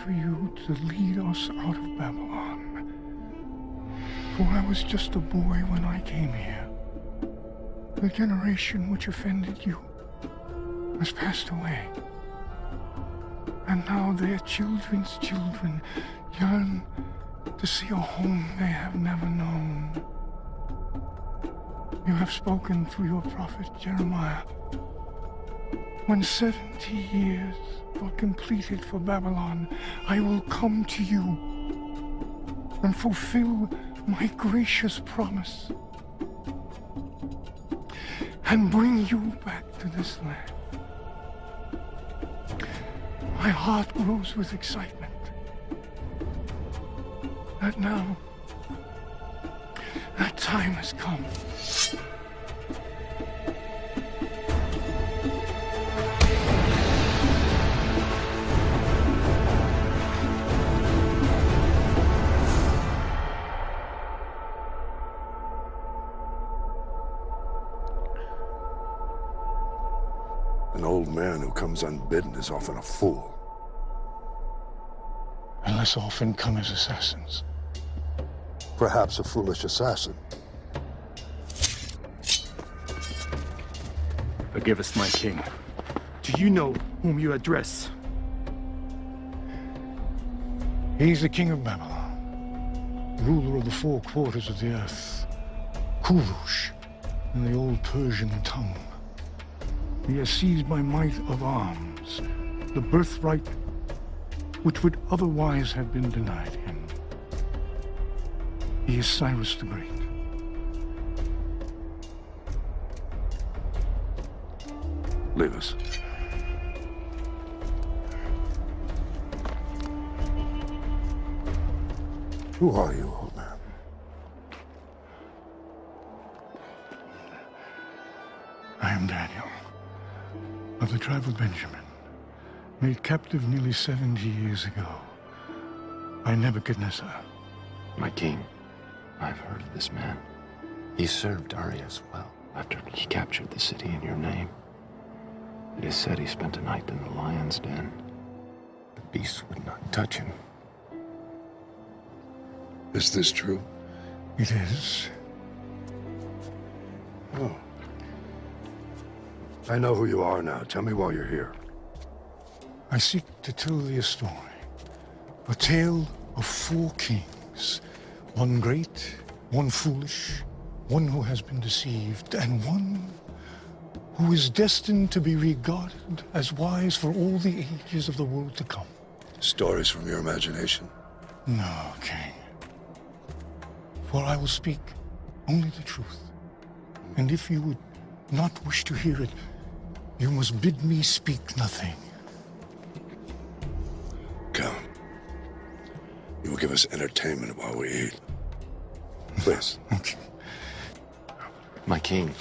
For you to lead us out of Babylon. For I was just a boy when I came here. The generation which offended you has passed away. And now their children's children yearn to see a home they have never known. You have spoken through your prophet Jeremiah. When 70 years are completed for Babylon, I will come to you and fulfill my gracious promise and bring you back to this land. My heart grows with excitement that now that time has come. An old man who comes unbidden is often a fool. And less often come as assassins. Perhaps a foolish assassin. Forgive us, my king. Do you know whom you address? He's the king of Babylon, ruler of the four quarters of the earth, Kurush, in the old Persian tongue. He has seized by might of arms the birthright which would otherwise have been denied him. He is Cyrus the Great. Leave us. Who are you, old man? I am Daniel, of the tribe of Benjamin, made captive nearly 70 years ago by Nebuchadnezzar. My king, I've heard of this man. He served Darius well after he captured the city in your name. It is said he spent a night in the lion's den. The beasts would not touch him. Is this true? It is. Oh. I know who you are now. Tell me why you're here. I seek to tell thee a story. A tale of four kings. One great, one foolish, one who has been deceived, and one who is destined to be regarded as wise for all the ages of the world to come. Stories from your imagination? No, king. For I will speak only the truth. And if you would not wish to hear it, you must bid me speak nothing. Come. You will give us entertainment while we eat. Please. Okay. My king,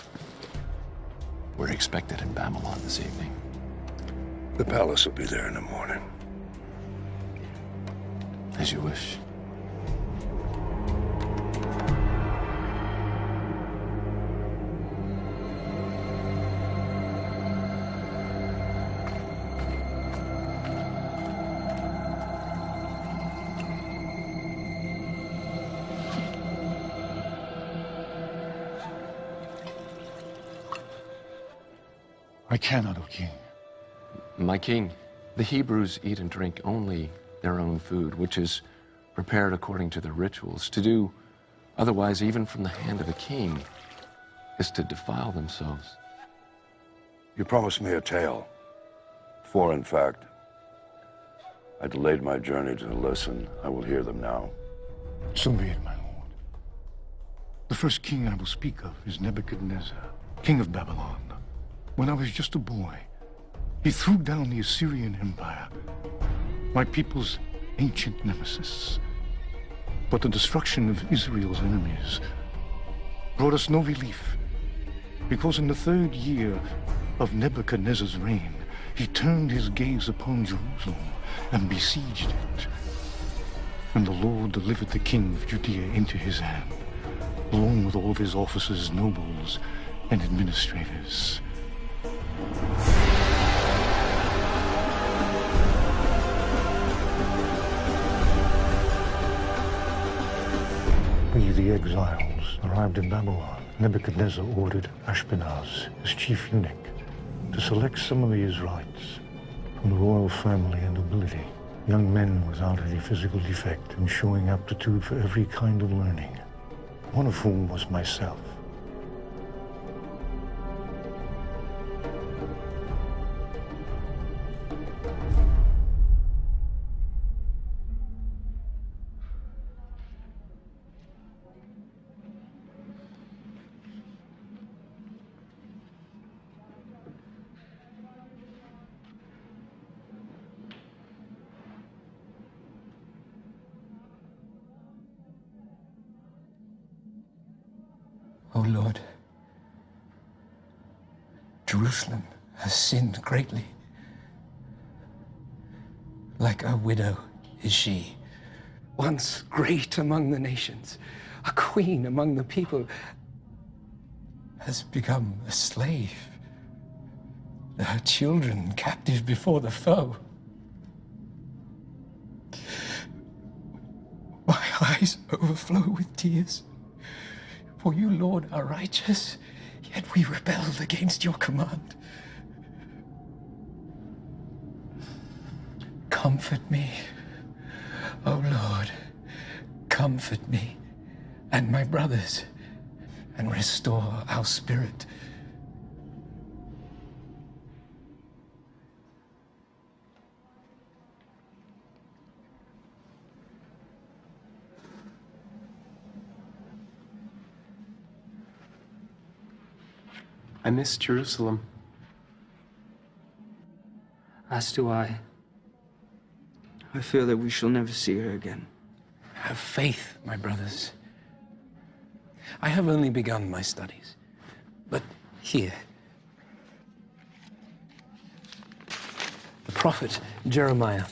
we're expected in Babylon this evening. The palace will be there in the morning. As you wish. I cannot, O king. My king, the Hebrews eat and drink only their own food, which is prepared according to their rituals. To do otherwise, even from the hand of a king, is to defile themselves. You promised me a tale. Four, in fact. I delayed my journey to listen. I will hear them now. So be it, my lord. The first king I will speak of is Nebuchadnezzar, king of Babylon. When I was just a boy, He threw down the Assyrian Empire, my people's ancient nemesis. But the destruction of Israel's enemies brought us no relief, because in the 3rd year of Nebuchadnezzar's reign, he turned his gaze upon Jerusalem and besieged it. And the Lord delivered the king of Judea into his hand, along with all of his officers, nobles, and administrators. We, the exiles, arrived in Babylon. Nebuchadnezzar ordered Ashpenaz, his chief eunuch, to select some of the Israelites from the royal family and nobility, young men without any physical defect and showing aptitude for every kind of learning, one of whom was myself. O Lord, Jerusalem has sinned greatly. Like a widow is she, once great among the nations, a queen among the people, has become a slave, her children captive before the foe. My eyes overflow with tears. For you, Lord, are righteous, yet we rebelled against your command. Comfort me, O Lord, comfort me and my brothers, and restore our spirit. I miss Jerusalem. As do I. I fear that we shall never see her again. Have faith, my brothers. I have only begun my studies, but here, the prophet Jeremiah,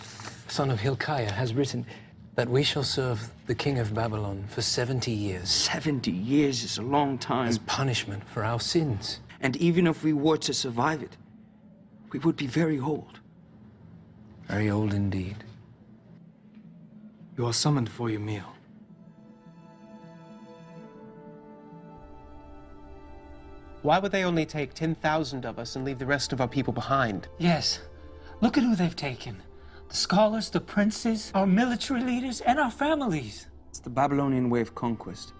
son of Hilkiah, has written that we shall serve the king of Babylon for 70 years. 70 years is a long time. As punishment for our sins. And even if we were to survive it, we would be very old. Very old indeed. You are summoned for your meal. Why would they only take 10,000 of us and leave the rest of our people behind? Yes. Look at who they've taken. The scholars, the princes, our military leaders, and our families. It's the Babylonian way of conquest.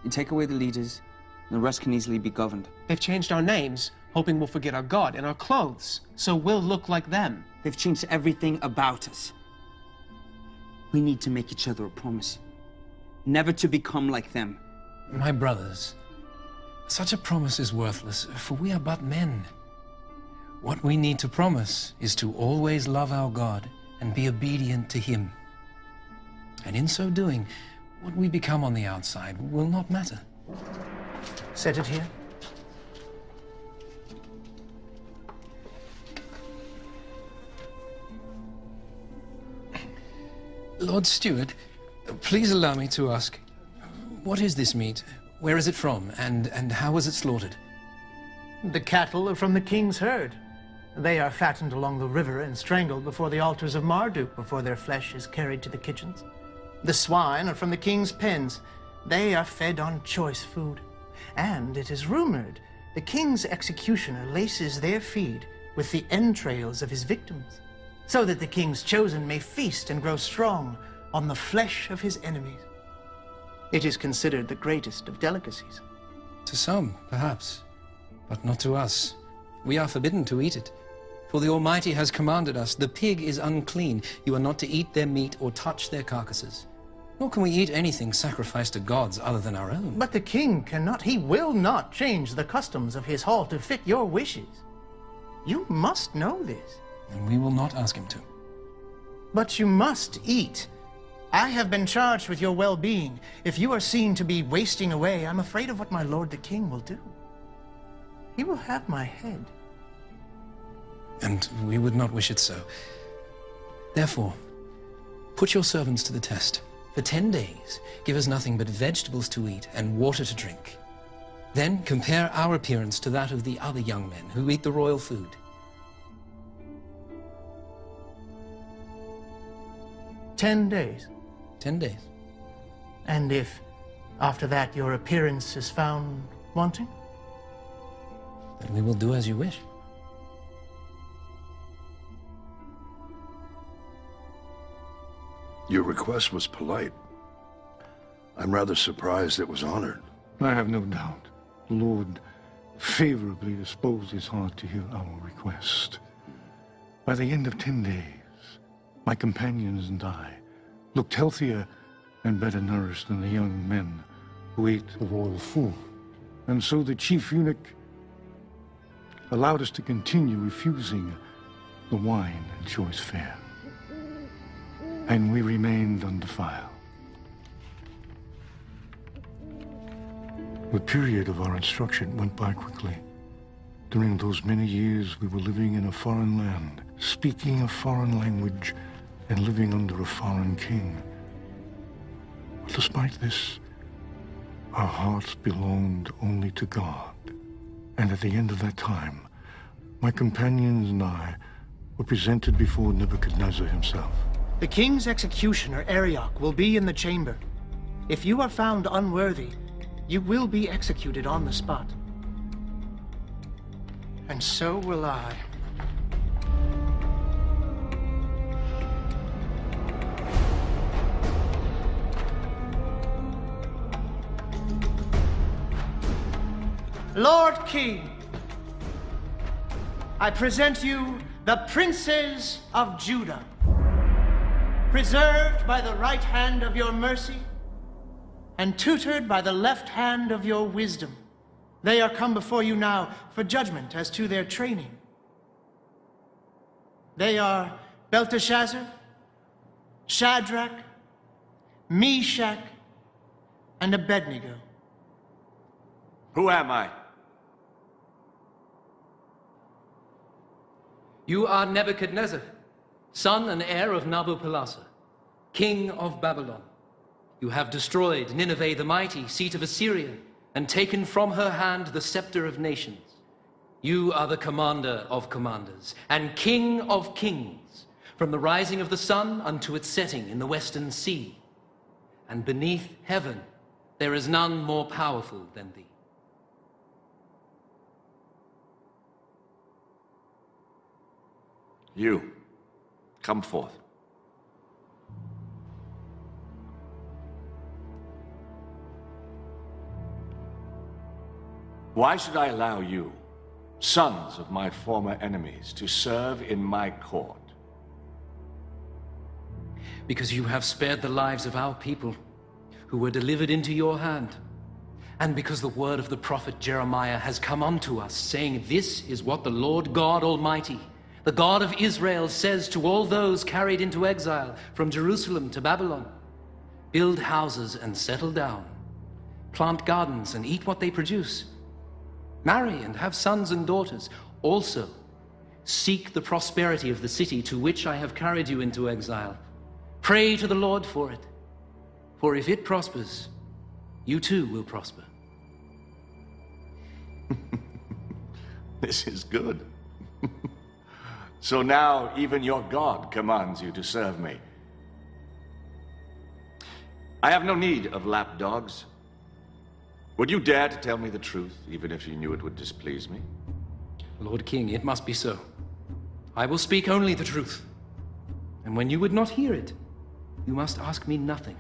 You take away the leaders, and the rest can easily be governed. They've changed our names, hoping we'll forget our God, and our clothes, so we'll look like them. They've changed everything about us. We need to make each other a promise. Never to become like them. My brothers, such a promise is worthless, for we are but men. What we need to promise is to always love our God and be obedient to Him. And in so doing, what we become on the outside will not matter. Set it here. Lord Steward, please allow me to ask, what is this meat? Where is it from? And how was it slaughtered? The cattle are from the king's herd. They are fattened along the river and strangled before the altars of Marduk before their flesh is carried to the kitchens. The swine are from the king's pens. They are fed on choice food. And it is rumored the king's executioner laces their feed with the entrails of his victims, so that the king's chosen may feast and grow strong on the flesh of his enemies. It is considered the greatest of delicacies. To some, perhaps, but not to us. We are forbidden to eat it. For the Almighty has commanded us, the pig is unclean. You are not to eat their meat or touch their carcasses. Nor can we eat anything sacrificed to gods other than our own. But the king cannot, he will not change the customs of his hall to fit your wishes. You must know this. And we will not ask him to. But you must eat. I have been charged with your well-being. If you are seen to be wasting away, I'm afraid of what my lord the king will do. He will have my head. And we would not wish it so. Therefore, put your servants to the test. For 10 days, give us nothing but vegetables to eat and water to drink. Then compare our appearance to that of the other young men who eat the royal food. 10 days. 10 days. And if, after that, your appearance is found wanting? Then we will do as you wish. Your request was polite. I'm rather surprised it was honored. I have no doubt the Lord favorably disposed his heart to hear our request. By the end of 10 days, my companions and I looked healthier and better nourished than the young men who ate the royal food. And so the chief eunuch allowed us to continue refusing the wine and choice fare. And we remained undefiled. The period of our instruction went by quickly. During those many years, we were living in a foreign land, speaking a foreign language, and living under a foreign king. But despite this, our hearts belonged only to God. And at the end of that time, my companions and I were presented before Nebuchadnezzar himself. The king's executioner, Arioch, will be in the chamber. If you are found unworthy, you will be executed on the spot. And so will I. Lord King, I present you the princes of Judah, preserved by the right hand of your mercy and tutored by the left hand of your wisdom. They are come before you now for judgment as to their training. They are Belteshazzar, Shadrach, Meshach, and Abednego. Who am I? You are Nebuchadnezzar, son and heir of Nabopolassar, king of Babylon. You have destroyed Nineveh the mighty, seat of Assyria, and taken from her hand the scepter of nations. You are the commander of commanders, and king of kings, from the rising of the sun unto its setting in the western sea. And beneath heaven there is none more powerful than thee. You, come forth. Why should I allow you, sons of my former enemies, to serve in my court? Because you have spared the lives of our people who were delivered into your hand. And because the word of the prophet Jeremiah has come unto us, saying, this is what the Lord God Almighty, the God of Israel, says to all those carried into exile from Jerusalem to Babylon. Build houses and settle down. Plant gardens and eat what they produce. Marry and have sons and daughters. Also, seek the prosperity of the city to which I have carried you into exile. Pray to the Lord for it. For if it prospers, you too will prosper. This is good. So now even your God commands you to serve me. I have no need of lapdogs. Would you dare to tell me the truth, even if you knew it would displease me? Lord King, it must be so. I will speak only the truth. And when you would not hear it, you must ask me nothing.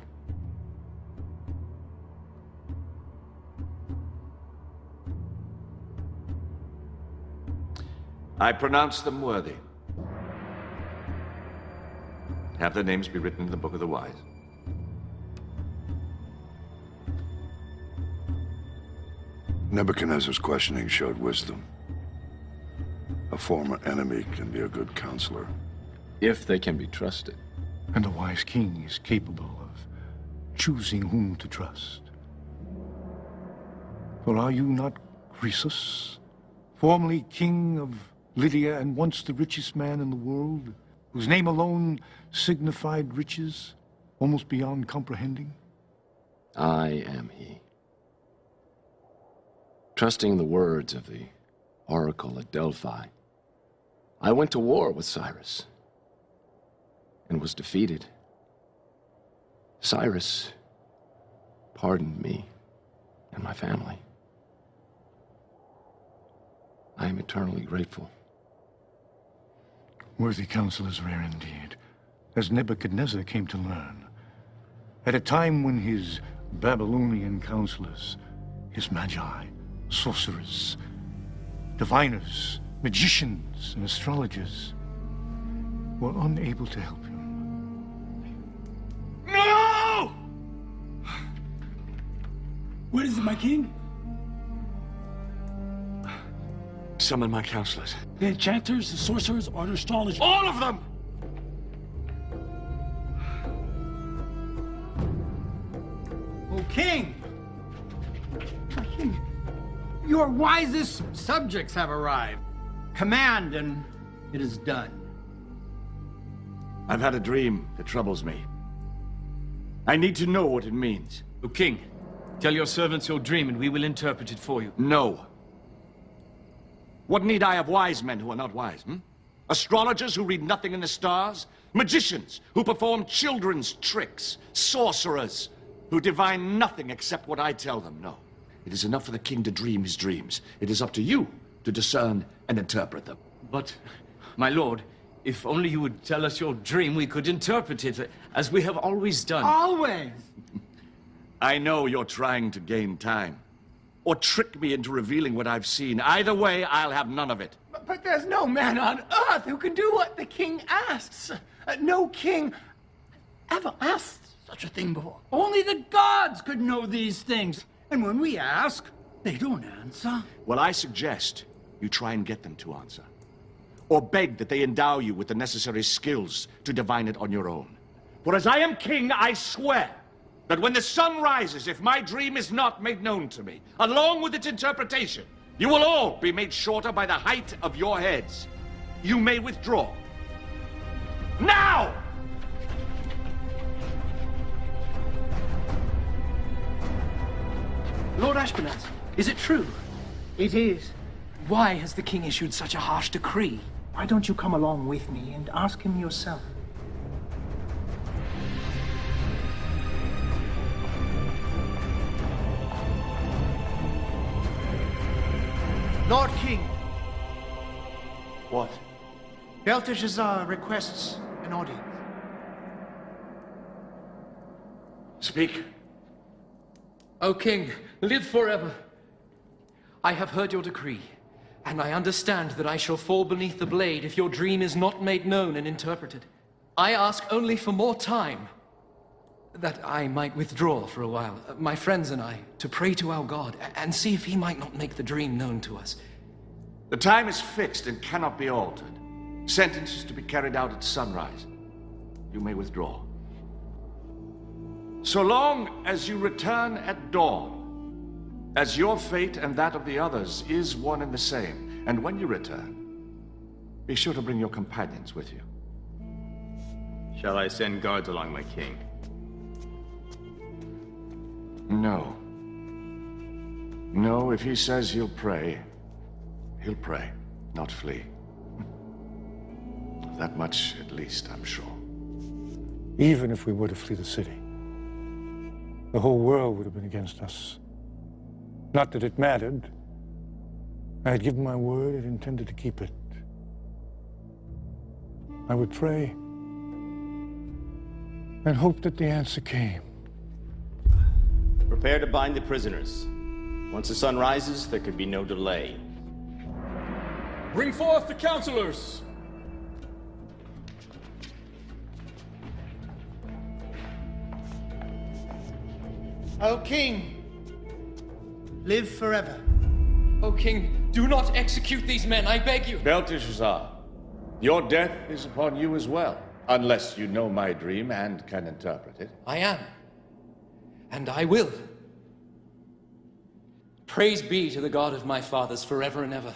I pronounce them worthy. Have their names be written in the book of the wise. Nebuchadnezzar's questioning showed wisdom. A A former enemy can be a good counselor. If they can be trusted. And a wise king is capable of choosing whom to trust. For are you not Croesus, formerly king of Lydia and once the richest man in the world, whose name alone signified riches almost beyond comprehending? I am he. Trusting the words of the oracle at Delphi, I went to war with Cyrus and was defeated. Cyrus pardoned me and my family. I am eternally grateful. Worthy counsel is rare indeed, as Nebuchadnezzar came to learn. At a time when his Babylonian counselors, his magi, sorcerers, diviners, magicians, and astrologers were unable to help him. No! What is it, my king? Summon my counselors. The enchanters, the sorcerers, or the astrologers? All of them! O king! King, your wisest subjects have arrived. Command, and it is done. I've had a dream that troubles me. I need to know what it means. O king, tell your servants your dream and we will interpret it for you. No. What need I of wise men who are not wise, Astrologers who read nothing in the stars? Magicians who perform children's tricks? Sorcerers who divine nothing except what I tell them? No. It is enough for the king to dream his dreams. It is up to you to discern and interpret them. But, my lord, if only you would tell us your dream, we could interpret it, as we have always done. Always! I know you're trying to gain time, or trick me into revealing what I've seen. Either way, I'll have none of it. But there's no man on earth who can do what the king asks. No king ever asked such a thing before. Only the gods could know these things. And when we ask, they don't answer. Well, I suggest you try and get them to answer. Or beg that they endow you with the necessary skills to divine it on your own. For as I am king, I swear that when the sun rises, if my dream is not made known to me, along with its interpretation, you will all be made shorter by the height of your heads. You may withdraw. Now! Lord Ashpenaz, is it true? It is. Why has the king issued such a harsh decree? Why don't you come along with me and ask him yourself? Lord King. What? Belteshazzar requests an audience. Speak. O king, live forever. I have heard your decree, and I understand that I shall fall beneath the blade if your dream is not made known and interpreted. I ask only for more time, that I might withdraw for a while, my friends and I, to pray to our God, and see if he might not make the dream known to us. The time is fixed and cannot be altered. Sentence is to be carried out at sunrise. You may withdraw. So long as you return at dawn, as your fate and that of the others is one and the same. And when you return, be sure to bring your companions with you. Shall I send guards along, my king? No. No, if he says he'll pray, not flee. That much, at least, I'm sure. Even if we were to flee the city, the whole world would have been against us. Not that it mattered. I had given my word and intended to keep it. I would pray and hope that the answer came. Prepare to bind the prisoners. Once the sun rises, there could be no delay. Bring forth the counselors! O king, live forever. O king, Do not execute these men, I beg you. Belteshazzar, your death is upon you as well, unless you know my dream and can interpret it. I am, and I will. Praise be to the God of my fathers forever and ever.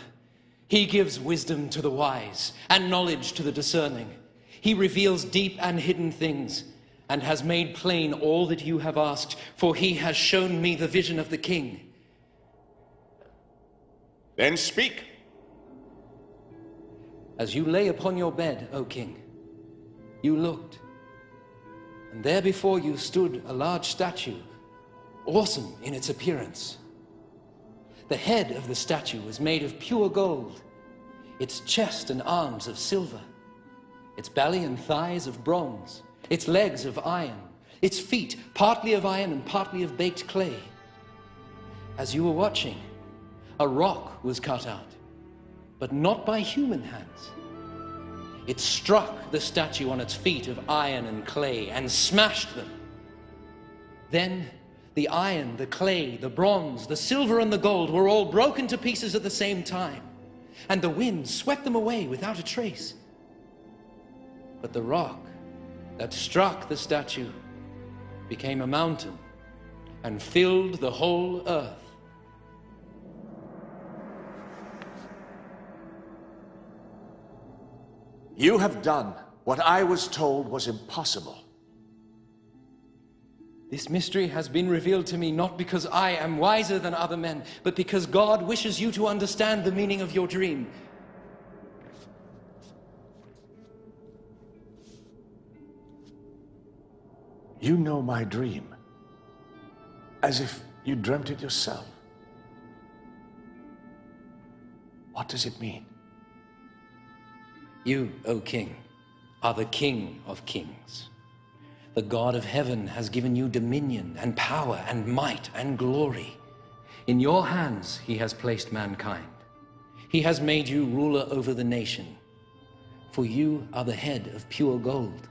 He gives wisdom to the wise and knowledge to the discerning. He reveals deep and hidden things and has made plain all that you have asked, for he has shown me the vision of the king. Then speak. As you lay upon your bed, O king, you looked, and there before you stood a large statue, awesome in its appearance. The head of the statue was made of pure gold, its chest and arms of silver, its belly and thighs of bronze, its legs of iron, its feet partly of iron and partly of baked clay. As you were watching, a rock was cut out, but not by human hands. It struck the statue on its feet of iron and clay and smashed them. Then the iron, the clay, the bronze, the silver and the gold were all broken to pieces at the same time, and the wind swept them away without a trace. But the rock that struck the statue became a mountain and filled the whole earth. You have done what I was told was impossible. This mystery has been revealed to me not because I am wiser than other men, but because God wishes you to understand the meaning of your dream. You know my dream, as if you dreamt it yourself. What does it mean? You, O king, are the King of kings. The God of heaven has given you dominion and power and might and glory. In your hands he has placed mankind. He has made you ruler over the nation, for you are the head of pure gold.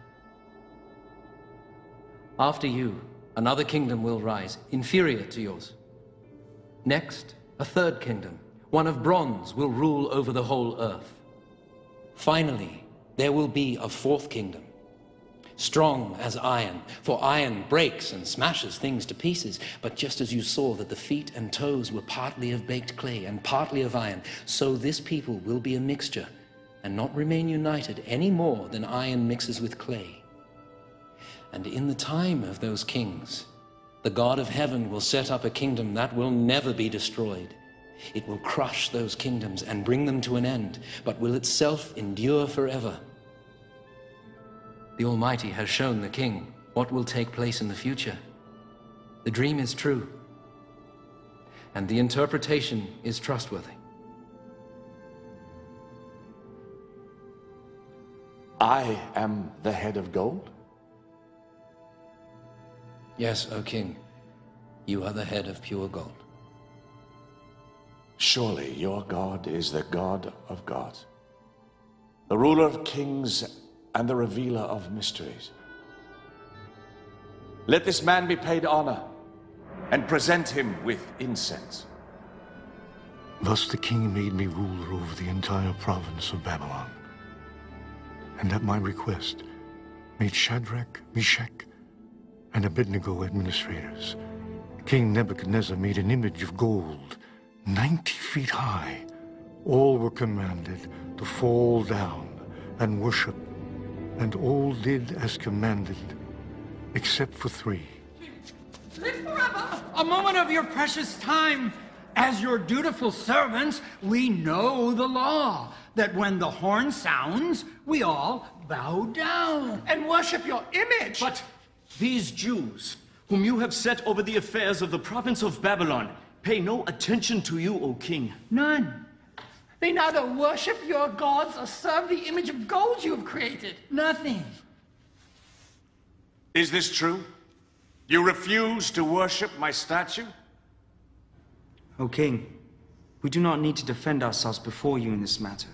After you, another kingdom will rise, inferior to yours. Next, a third kingdom, one of bronze, will rule over the whole earth. Finally, there will be a fourth kingdom, strong as iron, for iron breaks and smashes things to pieces. But just as you saw that the feet and toes were partly of baked clay and partly of iron, so this people will be a mixture and not remain united any more than iron mixes with clay. And in the time of those kings, the God of heaven will set up a kingdom that will never be destroyed. It will crush those kingdoms and bring them to an end, but will itself endure forever. The Almighty has shown the king what will take place in the future. The dream is true, and the interpretation is trustworthy. I am the head of gold? Yes, O king, you are the head of pure gold. Surely your God is the God of gods, the ruler of kings and the revealer of mysteries. Let this man be paid honor and present him with incense. Thus the king made me ruler over the entire province of Babylon, and at my request made Shadrach, Meshach, and Abednego administrators. King Nebuchadnezzar made an image of gold 90 feet high. All were commanded to fall down and worship, and all did as commanded, except for 3. Live forever! A moment of your precious time. As your dutiful servants, we know the law, that when the horn sounds, we all bow down and worship your image. But these Jews, whom you have set over the affairs of the province of Babylon, pay no attention to you, O king. None. They neither worship your gods or serve the image of gold you have created. Nothing. Is this true? You refuse to worship my statue? O king, we do not need to defend ourselves before you in this matter.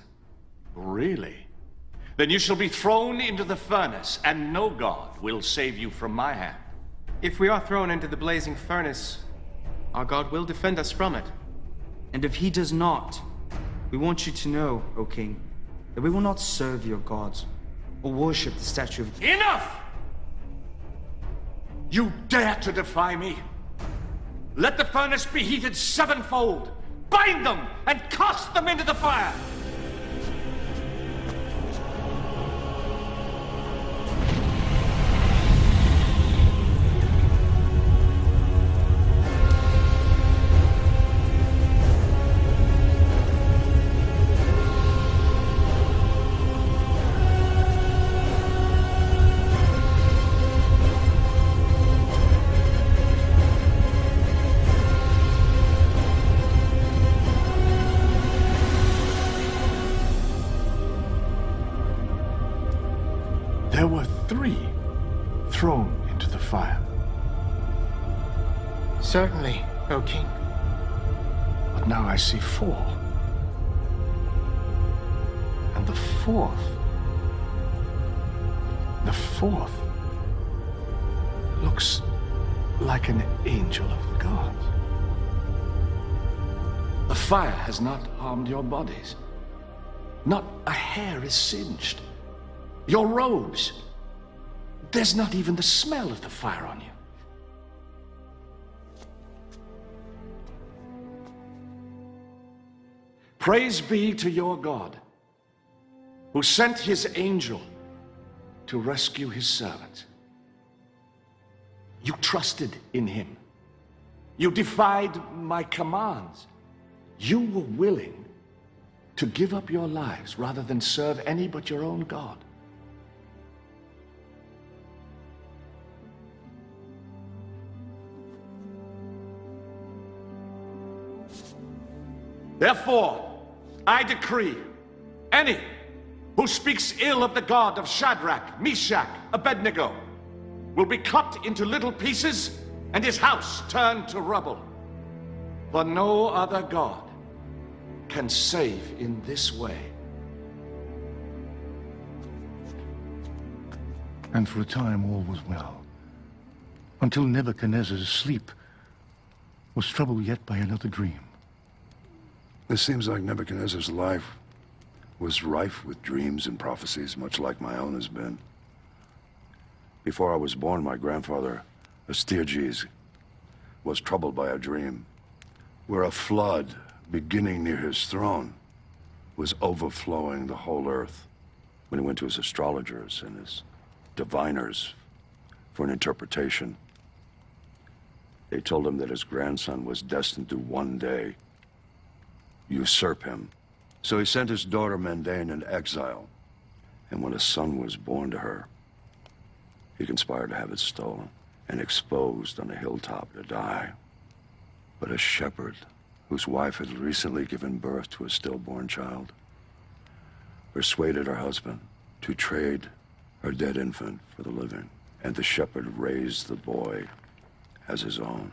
Really? Then you shall be thrown into the furnace, and no god will save you from my hand. If we are thrown into the blazing furnace, our God will defend us from it. And if he does not, We want you to know, O king, that we will not serve your gods or worship the statue of... Enough! You dare to defy me? Let the furnace be heated sevenfold. Bind them and cast them into the fire. There were 3 thrown into the fire. Certainly, O king. But now I see 4. And the fourth looks like an angel of the gods. The fire has not harmed your bodies. Not a hair is singed. Your robes, there's not even the smell of the fire on you. Praise be to your God, who sent his angel to rescue his servants. You trusted in him. You defied my commands. You were willing to give up your lives rather than serve any but your own God. Therefore, I decree, any who speaks ill of the God of Shadrach, Meshach, Abednego will be cut into little pieces and his house turned to rubble. For no other God can save in this way. And for a time all was well, until Nebuchadnezzar's sleep was troubled yet by another dream. This seems like Nebuchadnezzar's life was rife with dreams and prophecies, much like my own has been. Before I was born, my grandfather, Astyages, was troubled by a dream where a flood, beginning near his throne, was overflowing the whole earth. When he went to his astrologers and his diviners for an interpretation, they told him that his grandson was destined to one day usurp him. So he sent his daughter Mandane into exile, and when a son was born to her, he conspired to have it stolen and exposed on a hilltop to die. But a shepherd, whose wife had recently given birth to a stillborn child, persuaded her husband to trade her dead infant for the living, and the shepherd raised the boy as his own.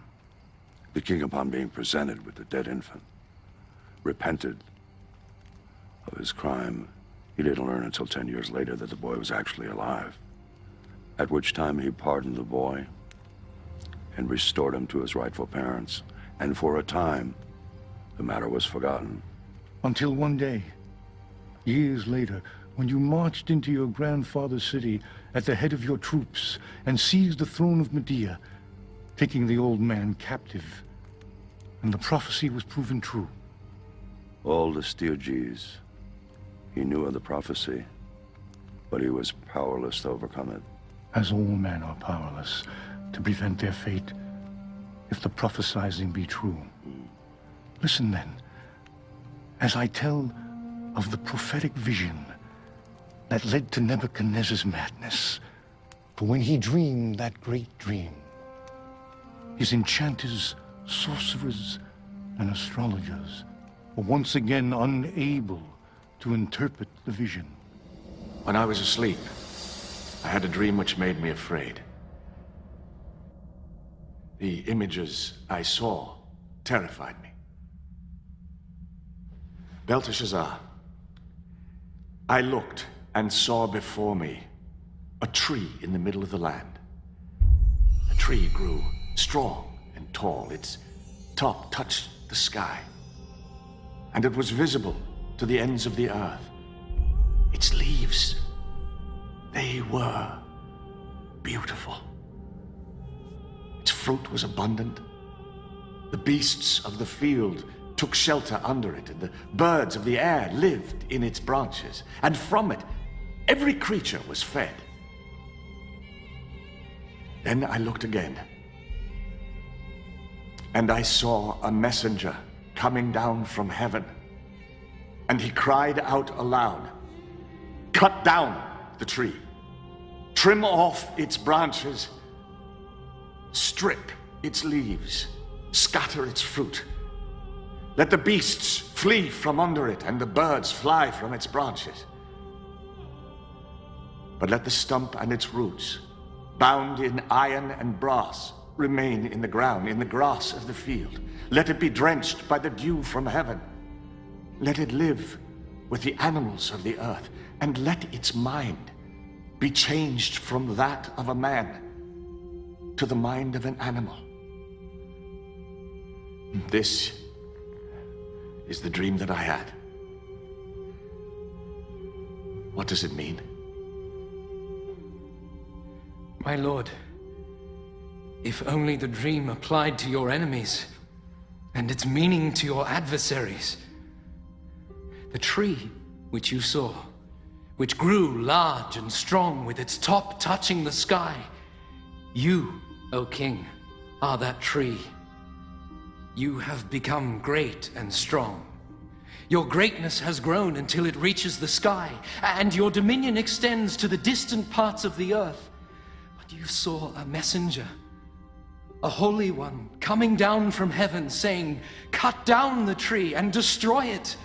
The king, upon being presented with the dead infant, repented of his crime. He didn't learn until 10 years later that the boy was actually alive, at which time he pardoned the boy and restored him to his rightful parents. And for a time, the matter was forgotten. Until one day, years later, when you marched into your grandfather's city at the head of your troops and seized the throne of Medea, taking the old man captive, and the prophecy was proven true. Old Astyages, he knew of the prophecy, but he was powerless to overcome it. As all men are powerless to prevent their fate, if the prophesizing be true. Listen then, as I tell of the prophetic vision that led to Nebuchadnezzar's madness. For when he dreamed that great dream, his enchanters, sorcerers, and astrologers were once again unable to interpret the vision. When I was asleep, I had a dream which made me afraid. The images I saw terrified me. Belteshazzar, I looked and saw before me a tree in the middle of the land. The tree grew strong and tall. Its top touched the sky. And it was visible to the ends of the earth. Its leaves, they were beautiful. Its fruit was abundant. The beasts of the field took shelter under it, and the birds of the air lived in its branches. And from it, every creature was fed. Then I looked again, and I saw a messenger coming down from heaven. And he cried out aloud, "Cut down the tree, trim off its branches, strip its leaves, scatter its fruit. Let the beasts flee from under it, and the birds fly from its branches. But let the stump and its roots, bound in iron and brass, remain in the ground, in the grass of the field. Let it be drenched by the dew from heaven. Let it live with the animals of the earth, and let its mind be changed from that of a man to the mind of an animal." This is the dream that I had. What does it mean? My lord, if only the dream applied to your enemies, and its meaning to your adversaries. The tree which you saw, which grew large and strong with its top touching the sky, you, O king, are that tree. You have become great and strong. Your greatness has grown until it reaches the sky, and your dominion extends to the distant parts of the earth. But you saw a messenger, a holy one, coming down from heaven, saying, "Cut down the tree and destroy it,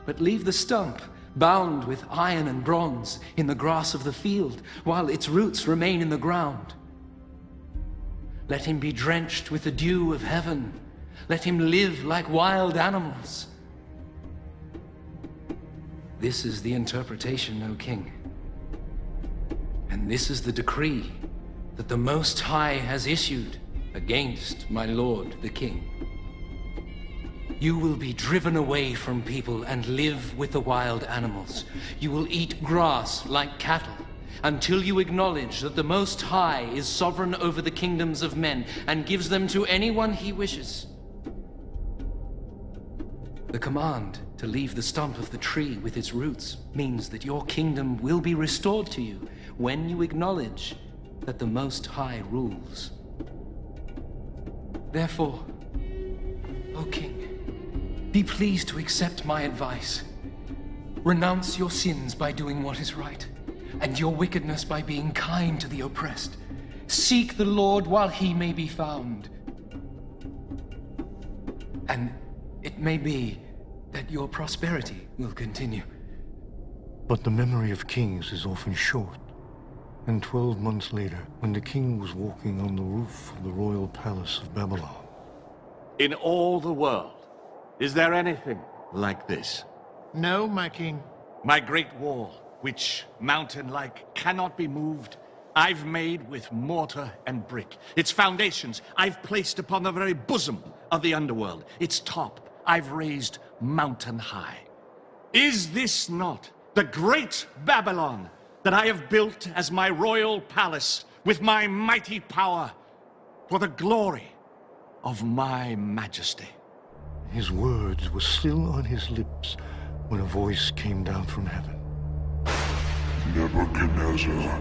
but leave the stump bound with iron and bronze in the grass of the field, while its roots remain in the ground. Let him be drenched with the dew of heaven. Let him live like wild animals." This is the interpretation, O king. And this is the decree that the Most High has issued against my lord, the king. You will be driven away from people and live with the wild animals. You will eat grass like cattle, until you acknowledge that the Most High is sovereign over the kingdoms of men and gives them to anyone he wishes. The command to leave the stump of the tree with its roots means that your kingdom will be restored to you when you acknowledge that the Most High rules. Therefore, O king, be pleased to accept my advice. Renounce your sins by doing what is right, and your wickedness by being kind to the oppressed. Seek the Lord while he may be found. And it may be that your prosperity will continue. But the memory of kings is often short. And 12 months later, when the king was walking on the roof of the royal palace of Babylon. In all the world, is there anything like this? No, my king. My great wall, which, mountain-like, cannot be moved, I've made with mortar and brick. Its foundations I've placed upon the very bosom of the underworld. Its top I've raised mountain high. Is this not the great Babylon that I have built as my royal palace with my mighty power for the glory of my majesty? His words were still on his lips when a voice came down from heaven. Nebuchadnezzar,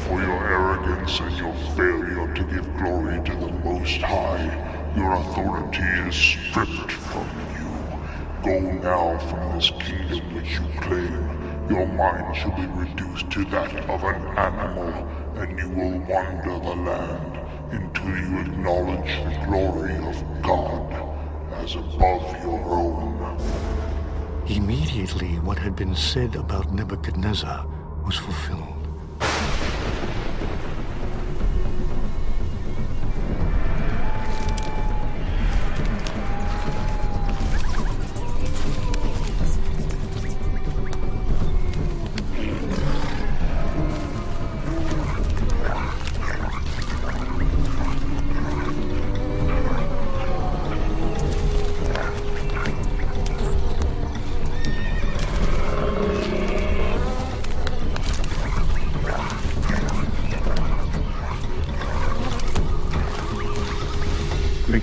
for your arrogance and your failure to give glory to the Most High, your authority is stripped from you. Go now from this kingdom which you claim. Your mind shall be reduced to that of an animal, and you will wander the land until you acknowledge the glory of God as above your own. Immediately, what had been said about Nebuchadnezzar was fulfilled.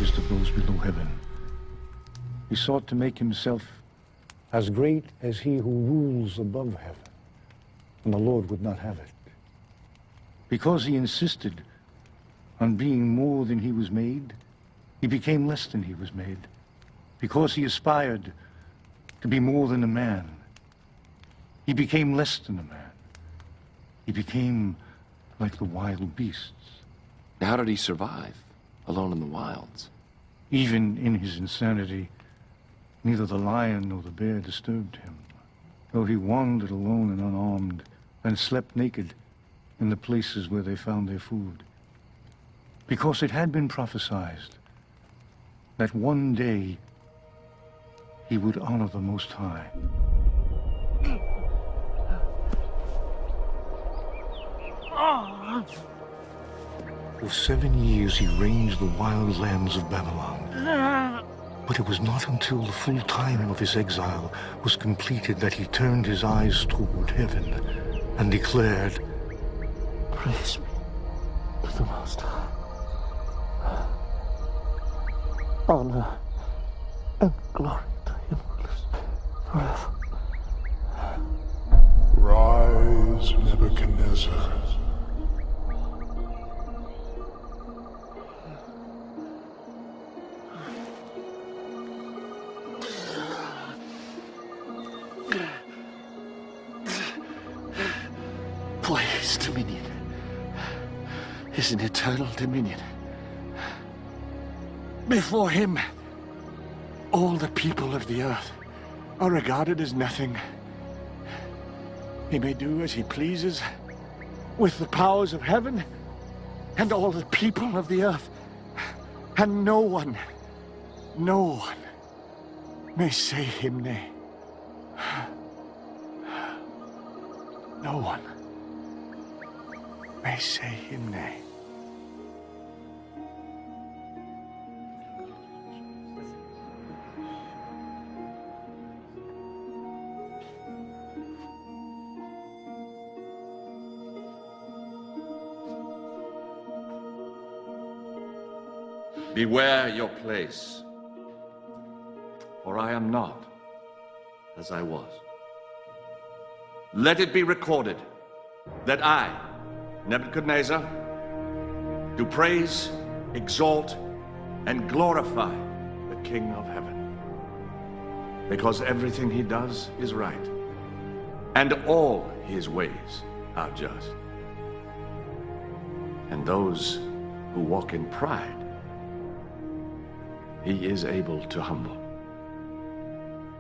lowest of those below heaven. He sought to make himself as great as he who rules above heaven, and the Lord would not have it. Because he insisted on being more than he was made, he became less than he was made. Because he aspired to be more than a man, he became less than a man. He became like the wild beasts. How did he survive, alone in the wilds? Even in his insanity, neither the lion nor the bear disturbed him, though he wandered alone and unarmed, and slept naked in the places where they found their food. Because it had been prophesied that one day he would honor the Most High. For 7 years he ranged the wild lands of Babylon. But it was not until the full time of his exile was completed that he turned his eyes toward heaven and declared, "Praise be to the Most High. Honor and glory to him who lives forever." Rise, Nebuchadnezzar. For his dominion is an eternal dominion. Before him, all the people of the earth are regarded as nothing. He may do as he pleases with the powers of heaven and all the people of the earth, and no one may say him nay. No one may say him nay. Beware your place, for I am not as I was. Let it be recorded that I, Nebuchadnezzar, do praise, exalt, and glorify the King of heaven, because everything he does is right, and all his ways are just. And those who walk in pride, he is able to humble.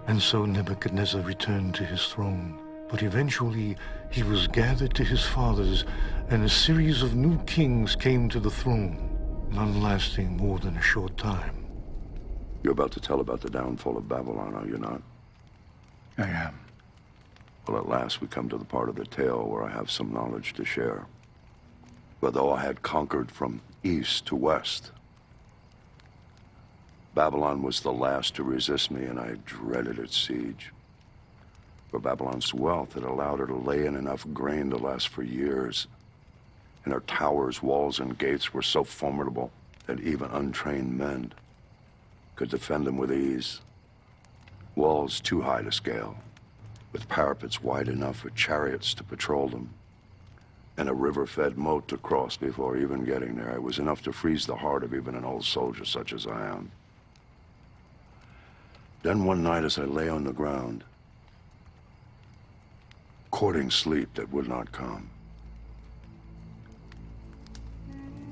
And so Nebuchadnezzar returned to his throne. But eventually he was gathered to his fathers, and a series of new kings came to the throne, none lasting more than a short time. You're about to tell about the downfall of Babylon, are you not? I am. Well, at last we come to the part of the tale where I have some knowledge to share. For though I had conquered from east to west, Babylon was the last to resist me, and I dreaded its siege. For Babylon's wealth had allowed her to lay in enough grain to last for years. And her towers, walls, and gates were so formidable that even untrained men could defend them with ease. Walls too high to scale, with parapets wide enough for chariots to patrol them, and a river-fed moat to cross before even getting there. It was enough to freeze the heart of even an old soldier such as I am. Then one night as I lay on the ground, courting sleep that would not come,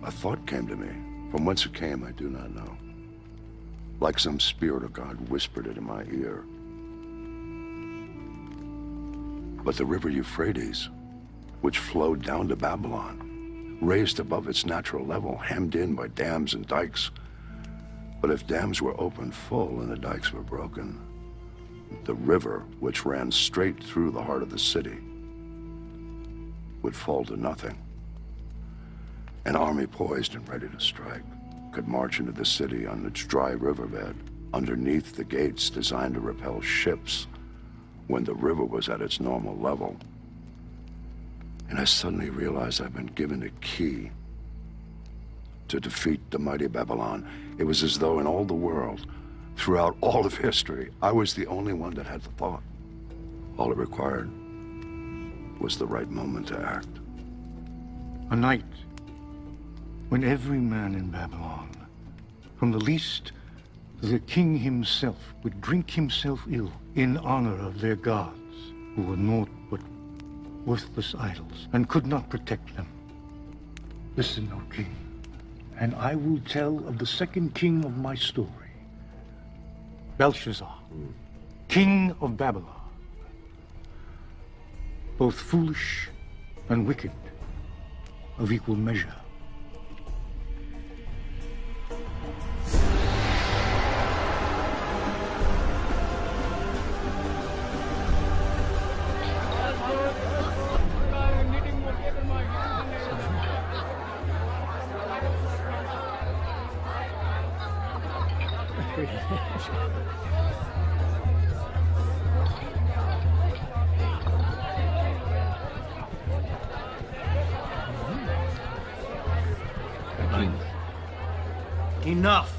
a thought came to me. From whence it came, I do not know. Like some spirit of God whispered it in my ear. But the river Euphrates, which flowed down to Babylon, raised above its natural level, hemmed in by dams and dikes. But if dams were opened full and the dikes were broken, the river, which ran straight through the heart of the city, would fall to nothing. An army poised and ready to strike could march into the city on its dry riverbed, underneath the gates designed to repel ships when the river was at its normal level. And I suddenly realized I've been given a key to defeat the mighty Babylon. It was as though in all the world, throughout all of history, I was the only one that had the thought. All it required was the right moment to act. A night when every man in Babylon, from the least to the king himself, would drink himself ill in honor of their gods, who were naught but worthless idols and could not protect them. Listen, O king, and I will tell of the second king of my story, Belshazzar, king of Babylon, both foolish and wicked, of equal measure. Enough!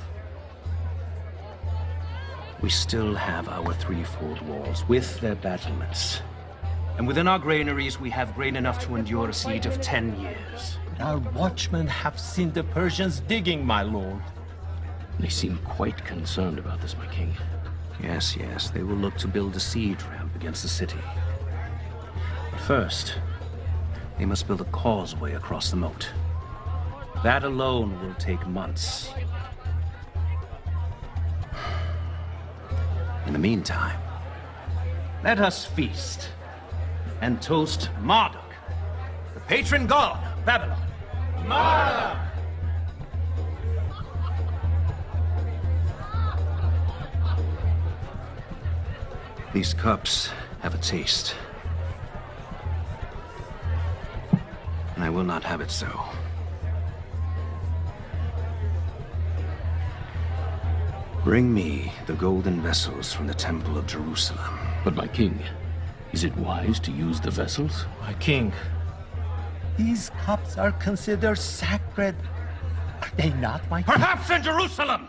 We still have our threefold walls with their battlements. And within our granaries, we have grain enough to endure a siege of 10 years. Our watchmen have seen the Persians digging, my lord. They seem quite concerned about this, my king. Yes, yes, they will look to build a siege ramp against the city. But first, they must build a causeway across the moat. That alone will take months. In the meantime, let us feast and toast Marduk, the patron god of Babylon. Marduk! These cups have a taste, and I will not have it so. Bring me the golden vessels from the Temple of Jerusalem. But my king, is it wise to use the vessels? My king, these cups are considered sacred. Are they not, my king? Perhaps in Jerusalem!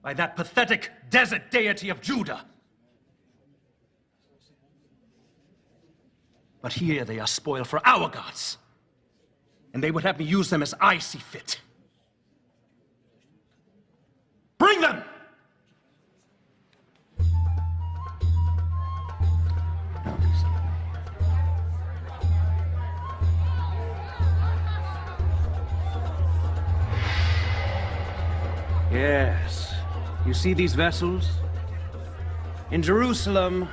By that pathetic desert deity of Judah. But here they are spoiled for our gods. And they would have me use them as I see fit. Bring them! Yes. You see these vessels? In Jerusalem,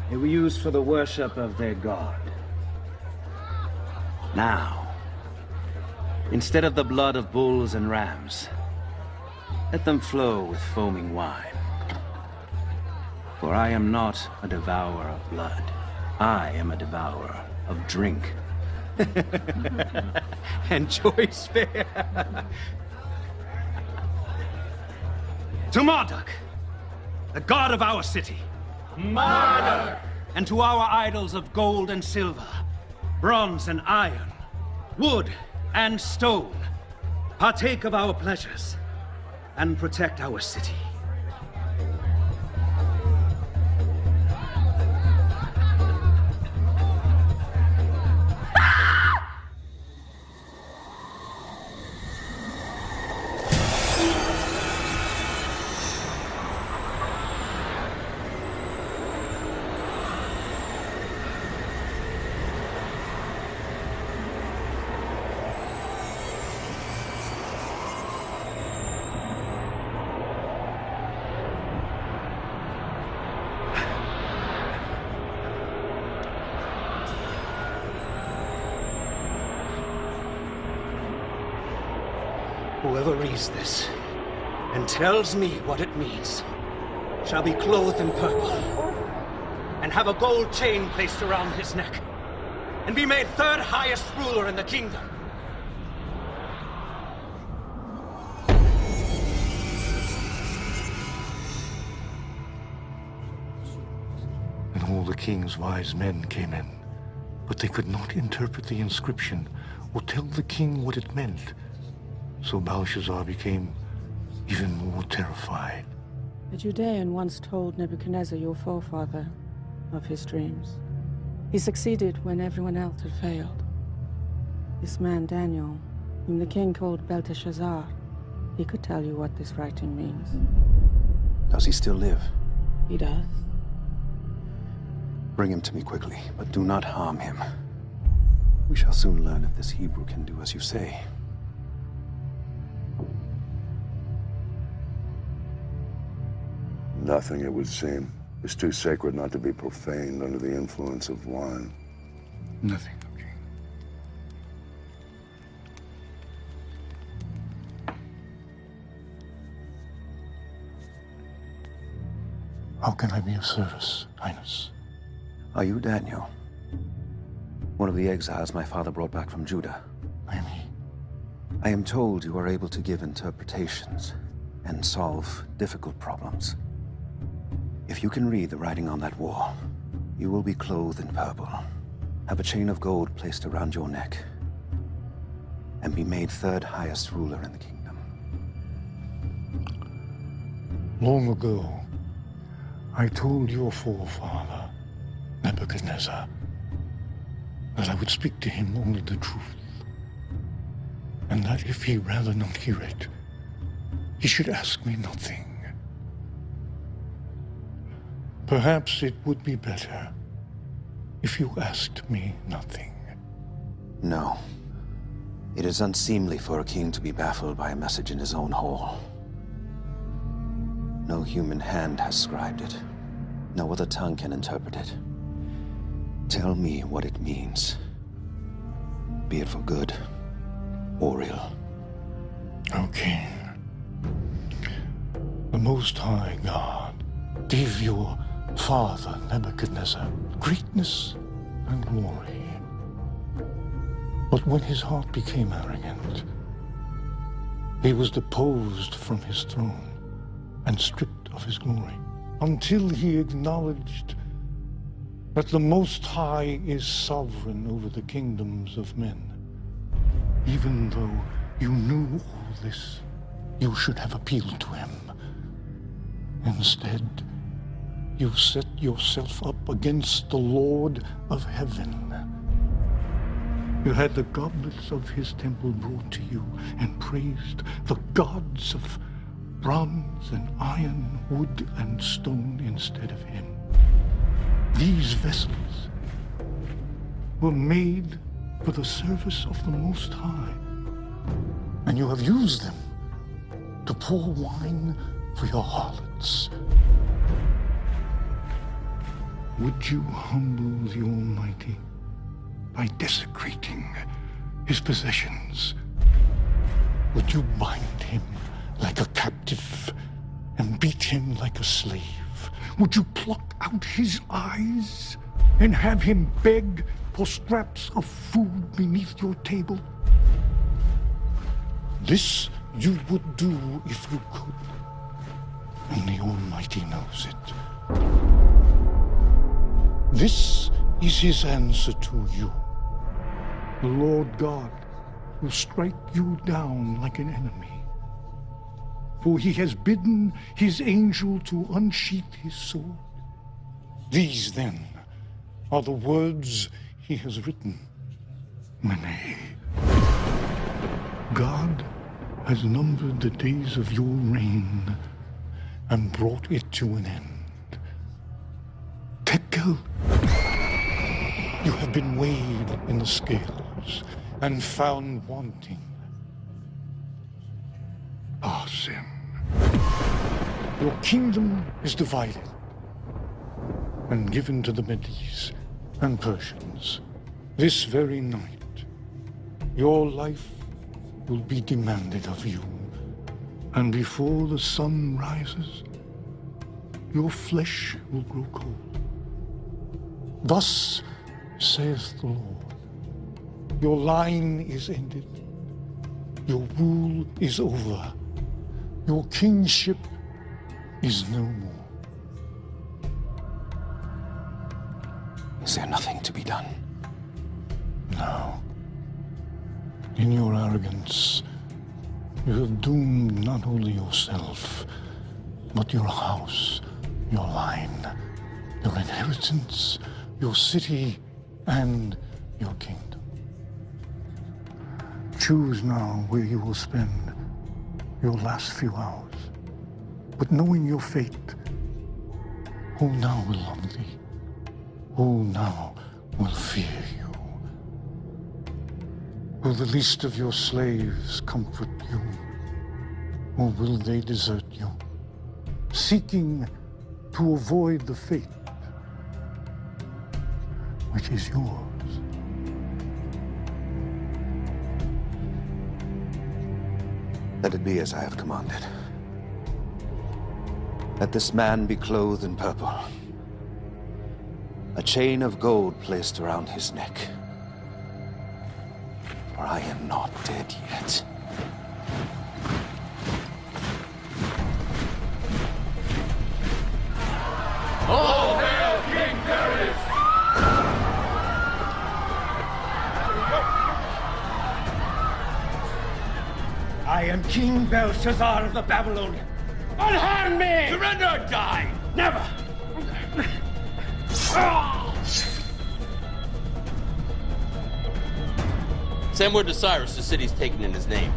they were used for the worship of their god. Now, instead of the blood of bulls and rams, let them flow with foaming wine. For I am not a devourer of blood. I am a devourer of drink. And choice fare. To Marduk, the god of our city. Marduk! And to our idols of gold and silver, bronze and iron, wood and stone, partake of our pleasures and protect our city. Whoever reads this and tells me what it means shall be clothed in purple and have a gold chain placed around his neck and be made third highest ruler in the kingdom. And all the king's wise men came in, but they could not interpret the inscription or tell the king what it meant. So Belshazzar became even more terrified. A Judean once told Nebuchadnezzar, your forefather, of his dreams. He succeeded when everyone else had failed. This man, Daniel, whom the king called Belteshazzar, he could tell you what this writing means. Does he still live? He does. Bring him to me quickly, but do not harm him. We shall soon learn if this Hebrew can do as you say. Nothing, it would seem, is too sacred not to be profaned under the influence of wine. Nothing. How can I be of service, Highness? Are you Daniel? One of the exiles my father brought back from Judah? I am told you are able to give interpretations and solve difficult problems. If you can read the writing on that wall, you will be clothed in purple, have a chain of gold placed around your neck, and be made third highest ruler in the kingdom. Long ago, I told your forefather, Nebuchadnezzar, that I would speak to him only the truth, and that if he rather not hear it, he should ask me nothing. Perhaps it would be better if you asked me nothing. No. It is unseemly for a king to be baffled by a message in his own hall. No human hand has scribed it. No other tongue can interpret it. Tell me what it means. Be it for good or ill. Okay. The Most High God gave your father, Nebuchadnezzar, greatness and glory. But when his heart became arrogant, he was deposed from his throne and stripped of his glory, until he acknowledged that the Most High is sovereign over the kingdoms of men. Even though you knew all this, you should have appealed to him. Instead, you set yourself up against the Lord of heaven. You had the goblets of his temple brought to you and praised the gods of bronze and iron, wood and stone instead of him. These vessels were made for the service of the Most High, and you have used them to pour wine for your harlots. Would you humble the Almighty by desecrating his possessions? Would you bind him like a captive and beat him like a slave? Would you pluck out his eyes and have him beg for scraps of food beneath your table? This you would do if you could, and the Almighty knows it. This is his answer to you. The Lord God will strike you down like an enemy, for he has bidden his angel to unsheath his sword. These, then, are the words he has written. Mene. God has numbered the days of your reign and brought it to an end. Tekel, you have been weighed in the scales and found wanting. Sin. Your kingdom is divided and given to the Medes and Persians. This very night, your life will be demanded of you, and before the sun rises, your flesh will grow cold. Thus saith the Lord, your line is ended, your rule is over, your kingship is no more. Is there nothing to be done? No. In your arrogance, you have doomed not only yourself, but your house, your line, your inheritance, your city, and your kingdom. Choose now where you will spend your last few hours. But knowing your fate, who now will love thee? Who now will fear you? Will the least of your slaves comfort you? Or will they desert you, seeking to avoid the fate which is yours? Let it be as I have commanded. Let this man be clothed in purple. A chain of gold placed around his neck. For I am not dead yet. All hail King Darius! I am King Belshazzar of the Babylonians. Unharm me! Surrender or die! Never! Send word to Cyrus the city's taken in his name.